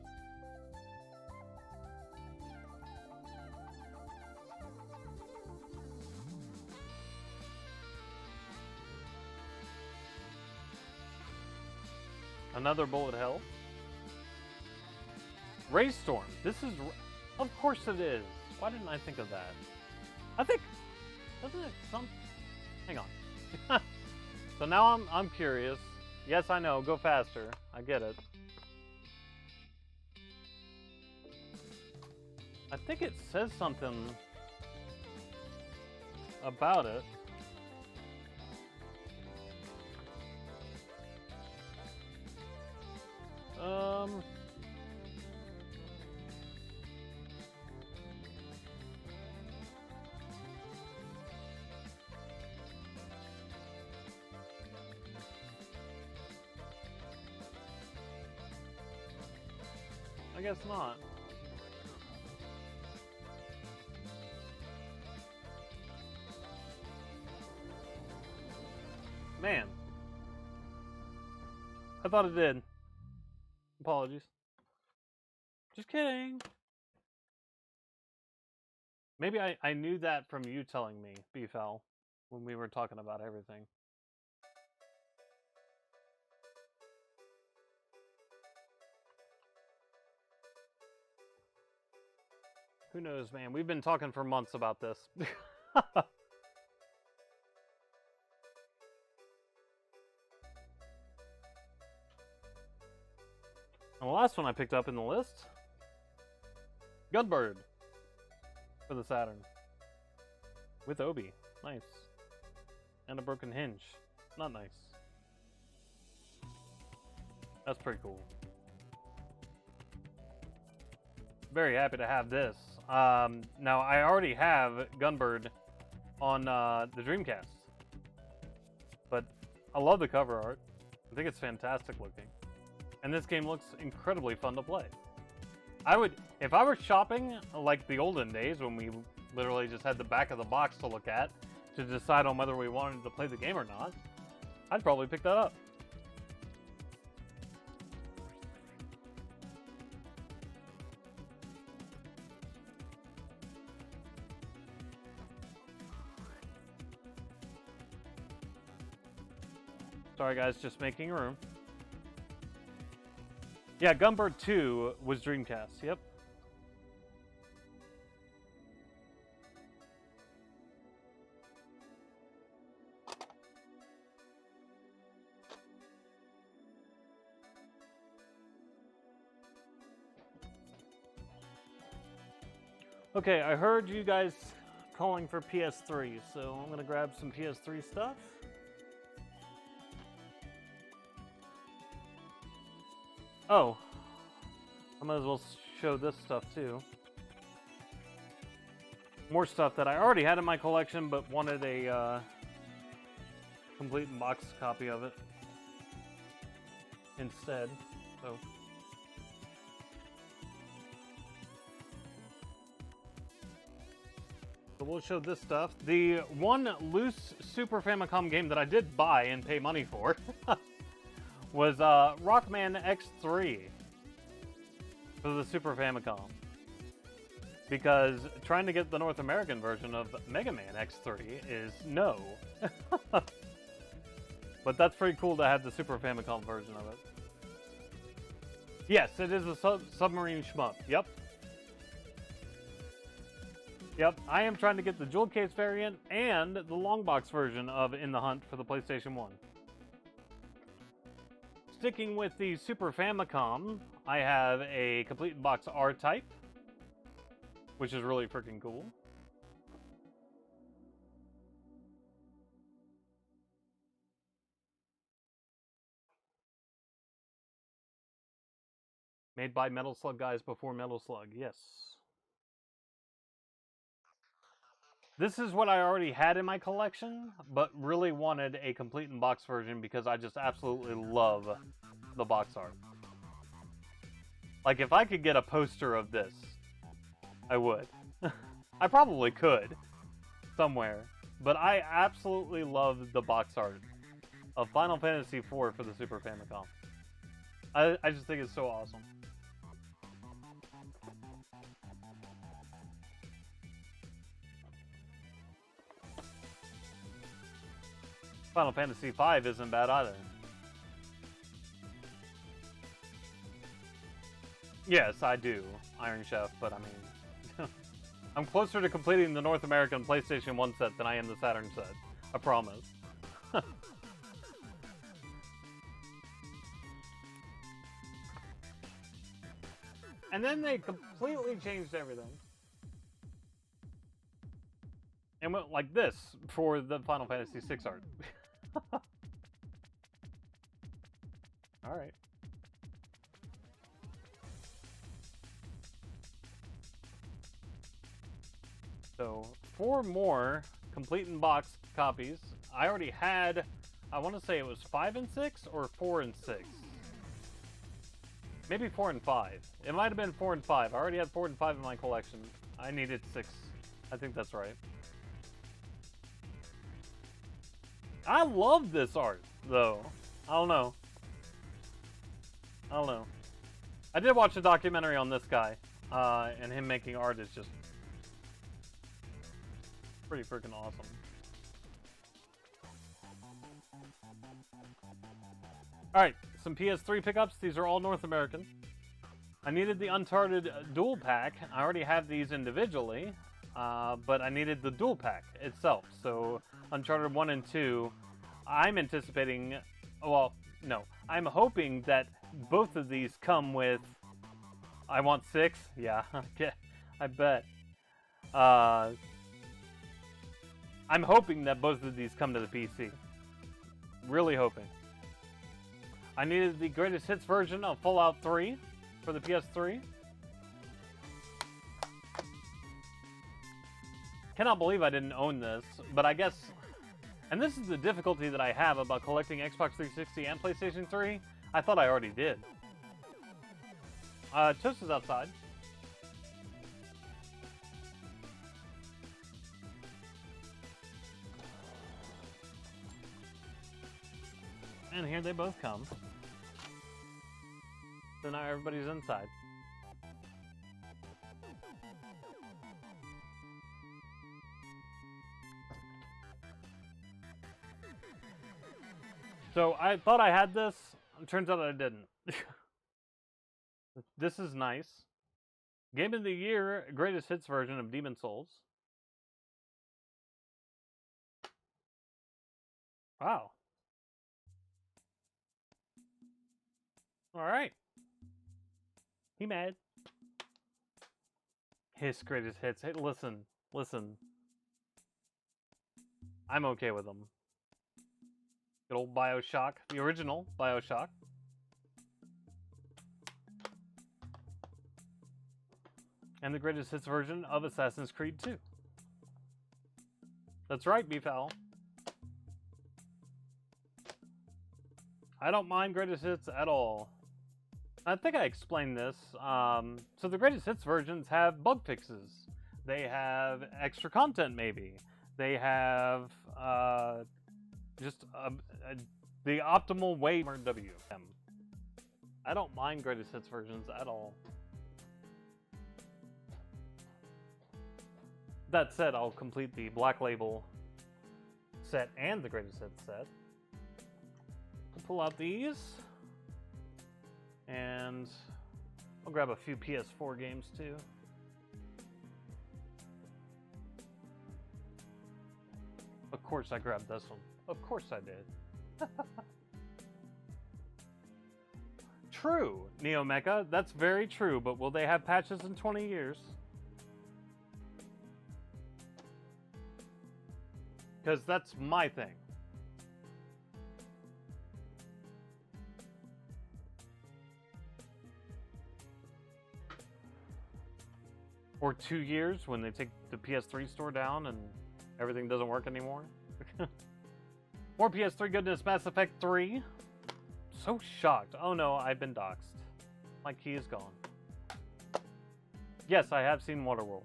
Another bullet hell. Raystorm. This is... Of course it is. Why didn't I think of that? I think... Doesn't it some... Hang on. So now I'm curious. Yes, I know. Go faster. I get it. I think it says something about it. I guess not. Man. I thought it did. Apologies. Just kidding. Maybe I knew that from you telling me, BFL, when we were talking about everything. Who knows, man? We've been talking for months about this. And the last one I picked up in the list, Gunbird for the Saturn. With Obi. Nice. And a broken hinge. Not nice. That's pretty cool. Very happy to have this. Now, I already have Gunbird on the Dreamcast. But I love the cover art. I think it's fantastic looking. And this game looks incredibly fun to play. If I were shopping like the olden days when we literally just had the back of the box to look at to decide on whether we wanted to play the game or not, I'd probably pick that up. Sorry guys, just making room. Yeah, Gunbird 2 was Dreamcast, yep. Okay, I heard you guys calling for PS3, so I'm gonna grab some PS3 stuff. Oh, I might as well show this stuff too. More stuff that I already had in my collection, but wanted a complete box copy of it instead. So we'll show this stuff. The one loose Super Famicom game that I did buy and pay money for was Rockman X3 for the Super Famicom. Because trying to get the North American version of Mega Man X3 is no. But that's pretty cool to have the Super Famicom version of it. Yes, it is a submarine shmup. Yep. Yep, I am trying to get the jewel case variant and the long box version of In the Hunt for the PlayStation 1. Sticking with the Super Famicom, I have a complete box R-Type, which is really freaking cool. Made by Metal Slug guys before Metal Slug, yes. This is what I already had in my collection, but really wanted a complete in box version because I just absolutely love the box art. Like, if I could get a poster of this, I would. I probably could, somewhere. But I absolutely love the box art of Final Fantasy IV for the Super Famicom. I just think it's so awesome. Final Fantasy V isn't bad either. Yes, I do, Iron Chef, but I mean... I'm closer to completing the North American PlayStation 1 set than I am the Saturn set. I promise. And then they completely changed everything. And went like this for the Final Fantasy VI art. Alright. So, 4 more complete in box copies. I already had, I want to say it was 5 and 6 or 4 and 6. Maybe 4 and 5. It might have been 4 and 5. I already had 4 and 5 in my collection. I needed 6. I think that's right. I love this art, though. I don't know. I don't know. I did watch a documentary on this guy, and him making art is just pretty freaking awesome. Alright, some PS3 pickups. These are all North American. I needed the Uncharted dual pack. I already have these individually, but I needed the dual pack itself. So Uncharted 1 and 2, I'm anticipating, well, no, I'm hoping that both of these come with, I want 6? Yeah, I bet. I'm hoping that both of these come to the PC. Really hoping. I needed the greatest hits version of Fallout 3 for the PS3. Cannot believe I didn't own this, but I guess, and this is the difficulty that I have about collecting Xbox 360 and PlayStation 3. I thought I already did. Toast is outside. And here they both come. So now everybody's inside. So I thought I had this. It turns out I didn't. This is nice. Game of the Year, greatest hits version of Demon's Souls. Wow. Alright. He mad. His greatest hits. Hey, listen. I'm okay with them. Good old BioShock. The original BioShock. And the greatest hits version of Assassin's Creed 2. That's right, Beefal. I don't mind greatest hits at all. I think I explained this. So the greatest hits versions have bug fixes. They have extra content, maybe. They have just the optimal way for WM. I don't mind greatest hits versions at all. That said, I'll complete the Black Label set and the greatest hits set. I'll pull out these. And I'll grab a few PS4 games too. Of course I grabbed this one. Of course I did. True, Neo Mecha. That's very true, but will they have patches in 20 years? Because that's my thing. Or 2 years when they take the PS3 store down and everything doesn't work anymore. More PS3 goodness, Mass Effect 3. So shocked. Oh no, I've been doxxed. My key is gone. Yes, I have seen Waterworld.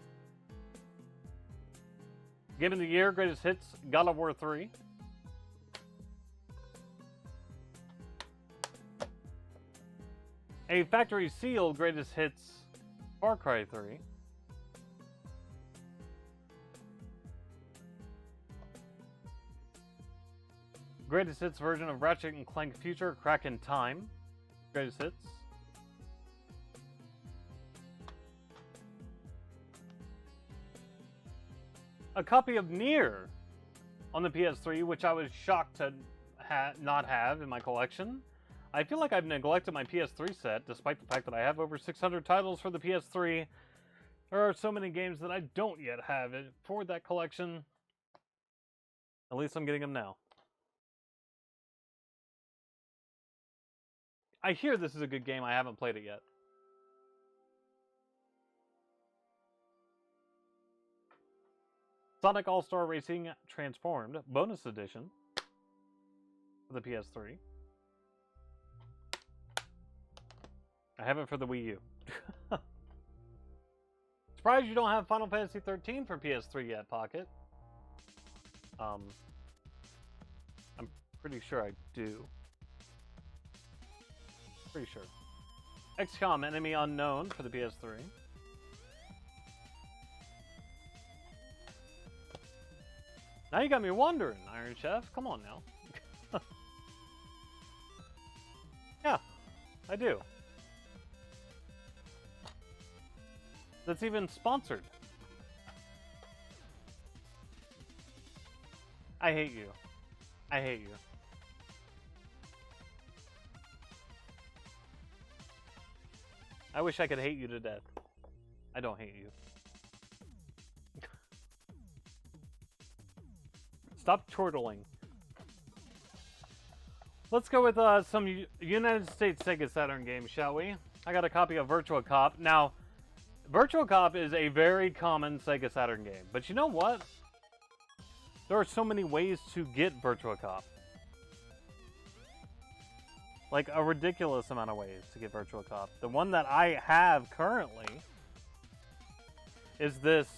Game of the Year, greatest hits, God of War 3. A factory seal, greatest hits, Far Cry 3. Greatest hits version of Ratchet & Clank Future, Crack in Time. Greatest hits. A copy of Nier on the PS3, which I was shocked to not have in my collection. I feel like I've neglected my PS3 set, despite the fact that I have over 600 titles for the PS3. There are so many games that I don't yet have for that collection. At least I'm getting them now. I hear this is a good game. I haven't played it yet. Sonic All-Star Racing Transformed Bonus Edition for the PS3. I have it for the Wii U. Surprised you don't have Final Fantasy 13 for PS3 yet, Pocket. I'm pretty sure I do. Pretty sure. XCOM Enemy Unknown for the PS3. Now you got me wondering, Iron Chef. Come on now. Yeah, I do. That's even sponsored. I hate you. I hate you. I wish I could hate you to death. I don't hate you. Stop chortling. Let's go with some United States Sega Saturn games, shall we? I got a copy of Virtua Cop. Now, Virtua Cop is a very common Sega Saturn game. But you know what? There are so many ways to get Virtua Cop. Like, a ridiculous amount of ways to get Virtua Cop. The one that I have currently is this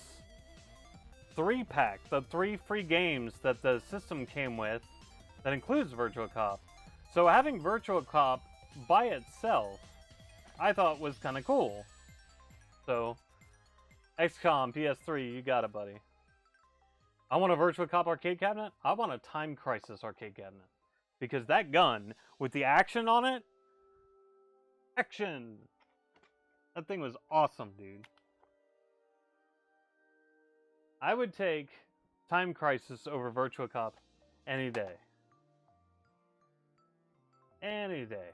3-pack, the 3 free games that the system came with that includes Virtua Cop. So having Virtua Cop by itself, I thought was kind of cool. So, XCOM, PS3, you got it, buddy. I want a Virtua Cop arcade cabinet. I want a Time Crisis arcade cabinet. Because that gun, with the action on it, action! That thing was awesome, dude. I would take Time Crisis over Virtua Cop any day. Any day.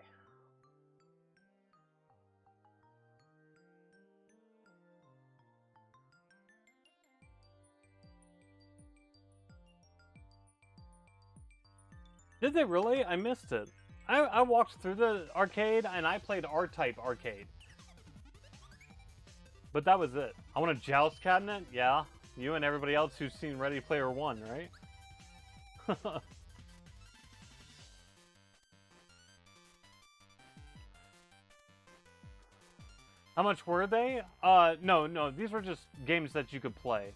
Did they really? I missed it. I walked through the arcade and I played R-Type arcade. But that was it. I want a Joust cabinet? Yeah. You and everybody else who's seen Ready Player One, right? How much were they? No. These were just games that you could play.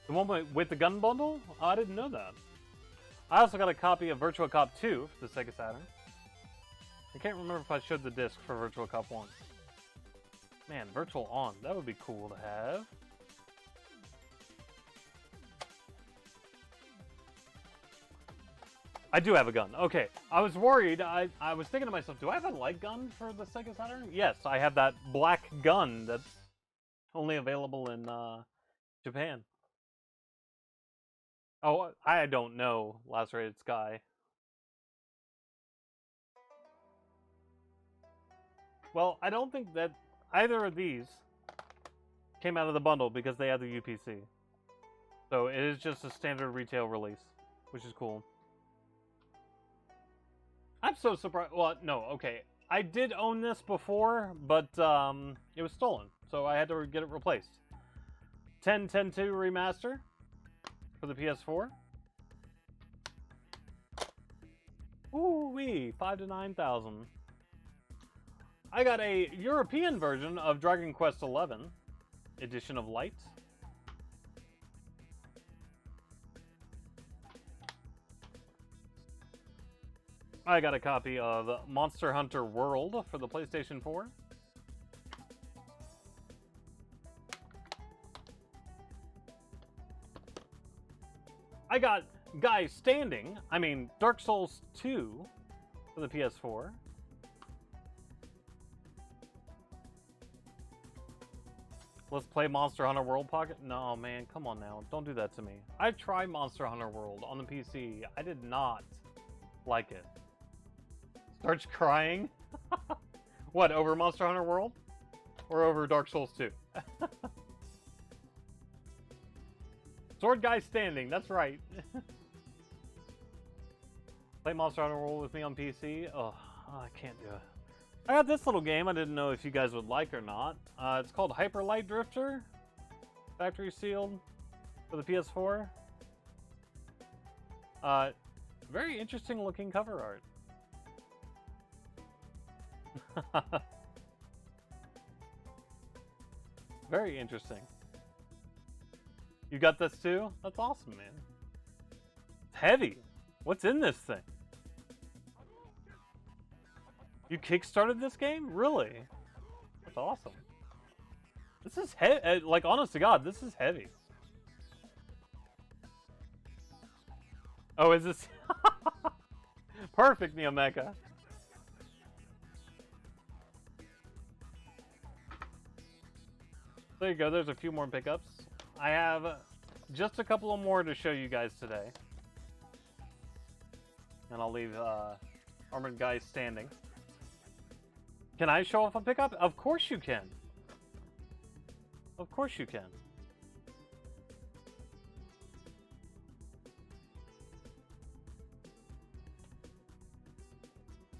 The one with the gun bundle? Oh, I didn't know that. I also got a copy of Virtua Cop 2 for the Sega Saturn. I can't remember if I showed the disc for Virtua Cop 1. Man, Virtual On. That would be cool to have. I do have a gun. Okay, I was worried. I was thinking to myself, do I have a light gun for the Sega Saturn? Yes, I have that black gun that's only available in Japan. Oh, I don't know, Lacerated Sky. Well, I don't think that either of these came out of the bundle because they had the UPC. So it is just a standard retail release, which is cool. I'm so surprised. Well, no, okay. I did own this before, but it was stolen, so I had to get it replaced. 10-10-2 remaster for the PS4. Ooh-wee, 5 to 9,000. I got a European version of Dragon Quest XI, Edition of Light. I got a copy of Monster Hunter World for the PlayStation 4. I got Dark Souls 2 for the PS4. Let's play Monster Hunter World Pocket? No, man, come on now. Don't do that to me. I tried Monster Hunter World on the PC. I did not like it. Starts crying? What, over Monster Hunter World? Or over Dark Souls 2? Sword Guy Standing, that's right. Play Monster Hunter World with me on PC? Oh, I can't do it. I got this little game I didn't know if you guys would like or not. It's called Hyper Light Drifter. Factory sealed for the PS4. Very interesting looking cover art. Very interesting. You got this too? That's awesome, man. It's heavy. What's in this thing? You kickstarted this game? Really? That's awesome. This is heavy. Like, honest to God, this is heavy. Oh, is this? Perfect, Neomecha. There you go. There's a few more pickups. I have just a couple of more to show you guys today. And I'll leave Armored Guy standing. Can I show off a pickup? Of course you can. Of course you can.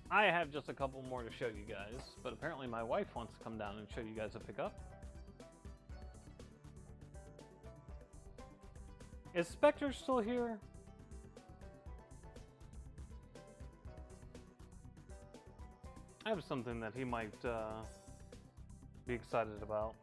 I have just a couple more to show you guys, but apparently my wife wants to come down and show you guys a pickup. Is Spectre still here? I have something that he might be excited about.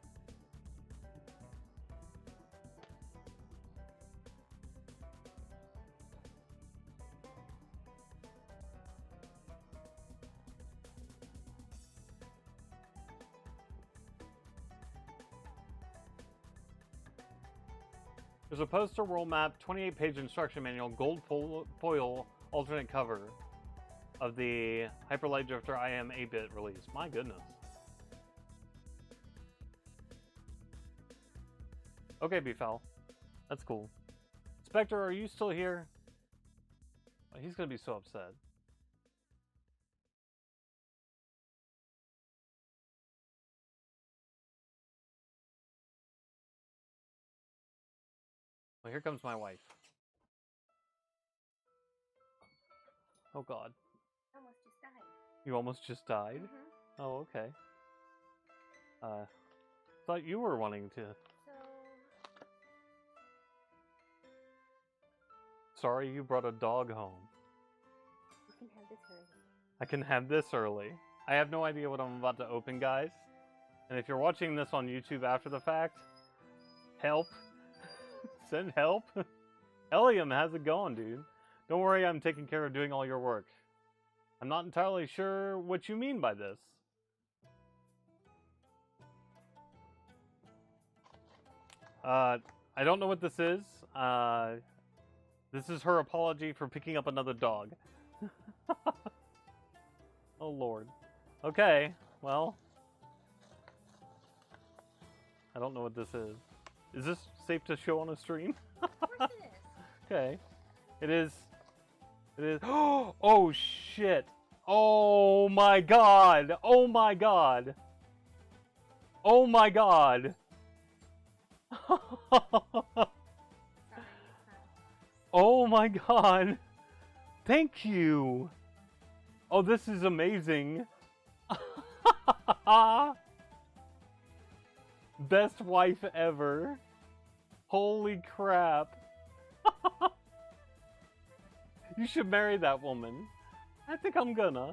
There's a poster, world map, 28-page instruction manual, gold foil alternate cover of the Hyper Light Drifter IM 8-bit release. My goodness. Okay, Beefal. That's cool. Spectre, are you still here? Oh, he's gonna be so upset. Well, here comes my wife. Oh God. Almost just died. You almost just died? Mm-hmm. Oh, okay. Thought you were wanting to. So... Sorry you brought a dog home. You can have this early. I can have this early. I have no idea what I'm about to open, guys. And if you're watching this on YouTube after the fact, help. Send help. Helium, how's it going, dude? Don't worry, I'm taking care of doing all your work. I'm not entirely sure what you mean by this. I don't know what this is. This is her apology for picking up another dog. Oh, Lord. Okay, well. I don't know what this is. Is this safe to show on a stream? Of course it is. Okay. It is. It is. Oh, shit. Oh, my God. Oh, my God. Oh, my God. Oh, my God. Thank you. Oh, this is amazing. Best wife ever. Holy crap. You should marry that woman. I think I'm gonna.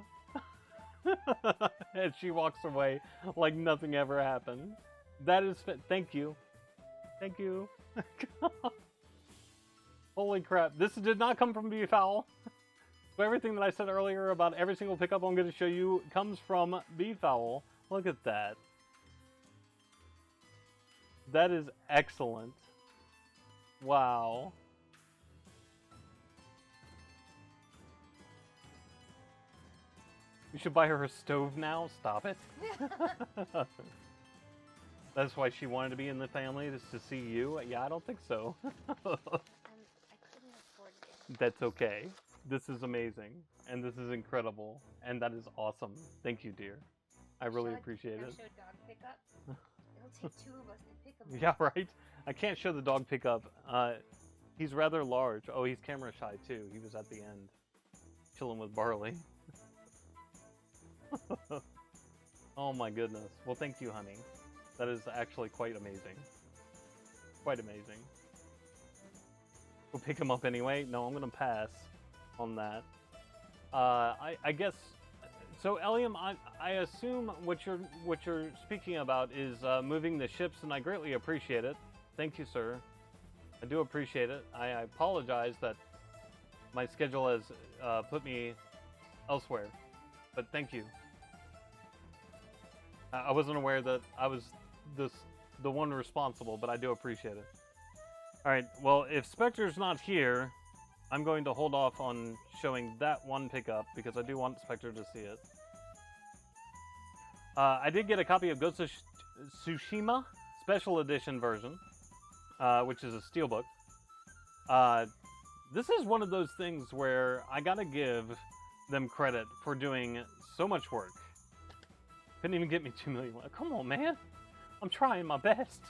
And she walks away like nothing ever happened. That is thank you. Thank you. Holy crap. This did not come from Beefal. So everything that I said earlier about every single pickup I'm going to show you comes from Beefal. Look at that. That is excellent. Wow. You should buy her a stove now. Stop it. That's why she wanted to be in the family, just to see you. Yeah, I don't think so. I couldn't afford it. That's okay. This is amazing, and this is incredible, and that is awesome. Thank you, dear. I really appreciate it. Show dog pickup. It'll take two of us to pick him. Yeah, right? I can't show the dog pickup. He's rather large. Oh, he's camera shy, too. He was at the end, chilling with Barley. Oh, my goodness. Well, thank you, honey. That is actually quite amazing. Quite amazing. We'll pick him up anyway. No, I'm going to pass on that. I guess... So, Elium, I assume what you're speaking about is moving the ships, and I greatly appreciate it. Thank you, sir. I do appreciate it. I apologize that my schedule has put me elsewhere, but thank you. I wasn't aware that I was the one responsible, but I do appreciate it. Alright, well, if Spectre's not here, I'm going to hold off on showing that one pickup, because I do want Spectre to see it. I did get a copy of Ghost of Tsushima Special Edition version, which is a steelbook. This is one of those things where I gotta give them credit for doing so much work. Couldn't even get me 2 million. Come on, man. I'm trying my best.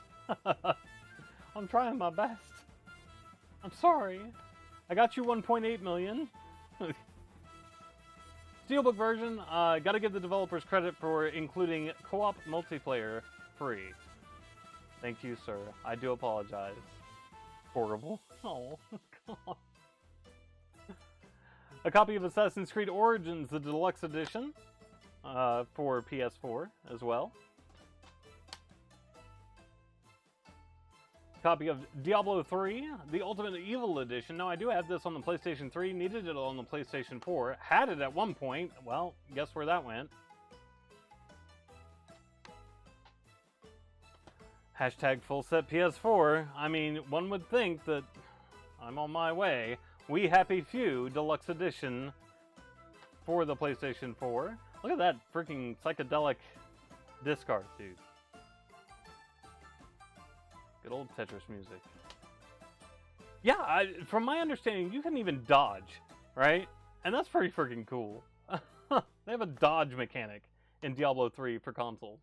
I'm trying my best. I'm sorry. I got you 1.8 million. Steelbook version, gotta give the developers credit for including co-op multiplayer free. Thank you, sir. I do apologize. Horrible. Oh, God. A copy of Assassin's Creed Origins, the deluxe edition, for PS4 as well. Copy of Diablo 3, the Ultimate Evil Edition. Now, I do have this on the PlayStation 3, needed it on the PlayStation 4, had it at one point. Well, guess where that went? Hashtag full set PS4. I mean, one would think that I'm on my way. We Happy Few Deluxe Edition for the PlayStation 4. Look at that freaking psychedelic disc art, dude. Good old Tetris music. Yeah, from my understanding, you can even dodge, right? And that's pretty freaking cool. They have a dodge mechanic in Diablo 3 for consoles.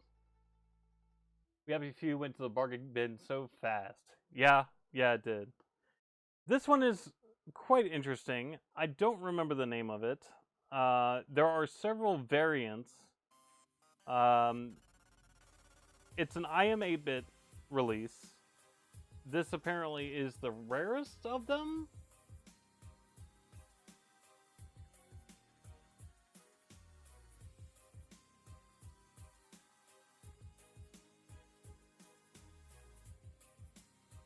We Happy Few went to the bargain bin so fast. Yeah, it did. This one is quite interesting. I don't remember the name of it. There are several variants. It's an IM 8-bit release. This apparently is the rarest of them.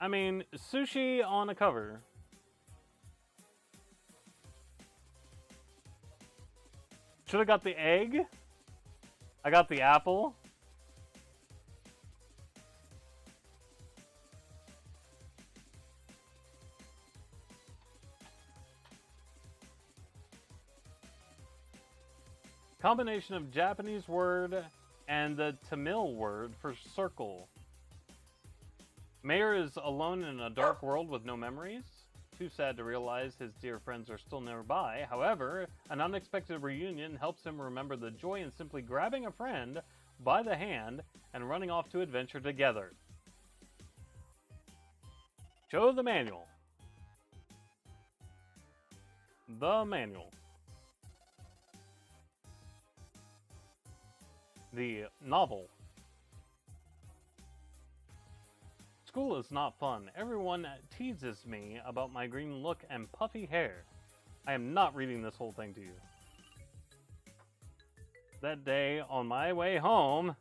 I mean, sushi on a cover. Should have got the egg. I got the apple. Combination of Japanese word and the Tamil word for circle. Mayor is alone in a dark world with no memories. Too sad to realize his dear friends are still nearby. However, an unexpected reunion helps him remember the joy in simply grabbing a friend by the hand and running off to adventure together. Show the manual. The manual. The novel. School is not fun. Everyone teases me about my green look and puffy hair. I am not reading this whole thing to you. That day, on my way home...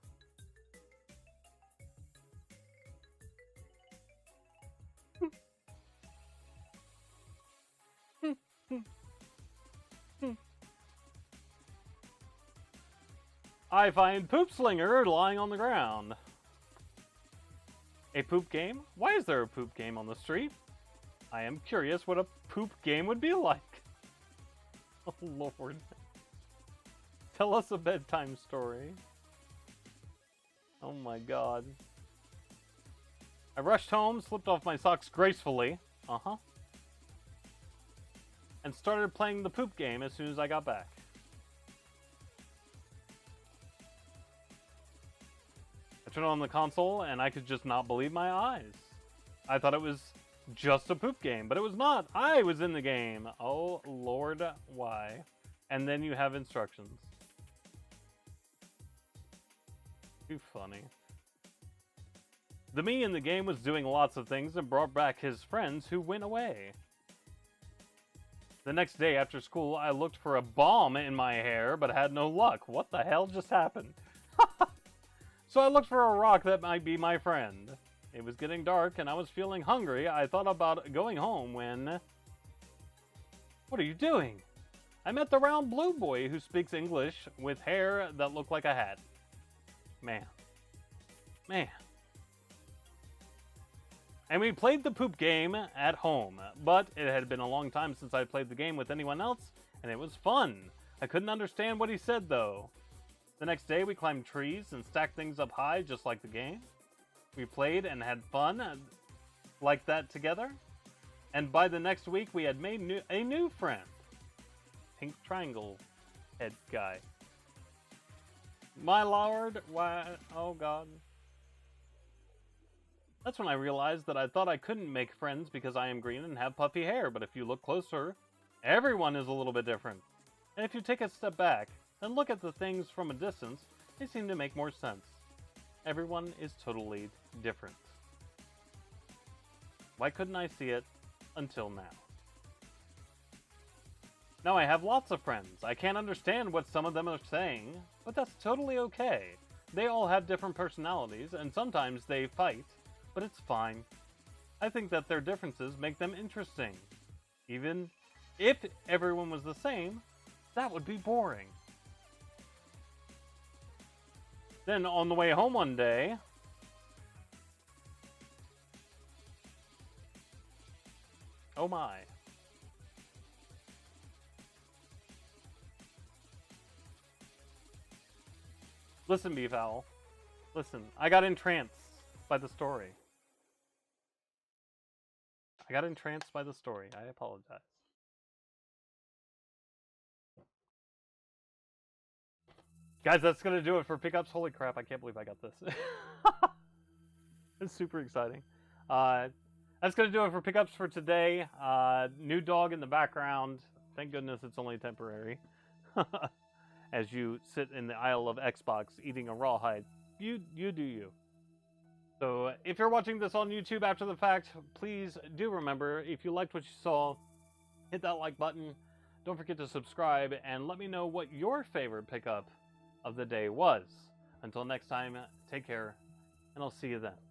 I find Poop Slinger lying on the ground. A poop game? Why is there a poop game on the street? I am curious what a poop game would be like. Oh, Lord. Tell us a bedtime story. Oh my God. I rushed home, slipped off my socks gracefully. And started playing the poop game as soon as I got back. I turned on the console and I could just not believe my eyes. I thought it was just a poop game, but it was not. I was in the game. Oh, Lord, why? And then you have instructions. Too funny. The me in the game was doing lots of things and brought back his friends who went away. The next day after school, I looked for a bomb in my hair, but had no luck. What the hell just happened? So I looked for a rock that might be my friend. It was getting dark and I was feeling hungry. I thought about going home when... What are you doing? I met the round blue boy who speaks English with hair that looked like a hat. Man. Man. And we played the poop game at home, but it had been a long time since I played the game with anyone else, and it was fun. I couldn't understand what he said, though. The next day, we climbed trees and stacked things up high, just like the game. We played and had fun like that together. And by the next week, we had made a new friend. Pink triangle head guy. My lord, why? Oh, God. That's when I realized that I thought I couldn't make friends because I am green and have puffy hair, but if you look closer, everyone is a little bit different. And if you take a step back and look at the things from a distance, they seem to make more sense. Everyone is totally different. Why couldn't I see it until now? Now I have lots of friends. I can't understand what some of them are saying, but that's totally okay. They all have different personalities, and sometimes they fight, but it's fine. I think that their differences make them interesting. Even if everyone was the same, that would be boring. Then on the way home one day, oh my. Listen, Beef Owl. Listen, I got entranced by the story. I apologize. Guys, that's going to do it for pickups. Holy crap, I can't believe I got this. It's super exciting. That's going to do it for pickups for today. New dog in the background. Thank goodness it's only temporary. As you sit in the aisle of Xbox eating a rawhide. You do you. So if you're watching this on YouTube after the fact, please do remember, if you liked what you saw, hit that like button. Don't forget to subscribe and let me know what your favorite pickup of the day was. Until next time, take care, and I'll see you then.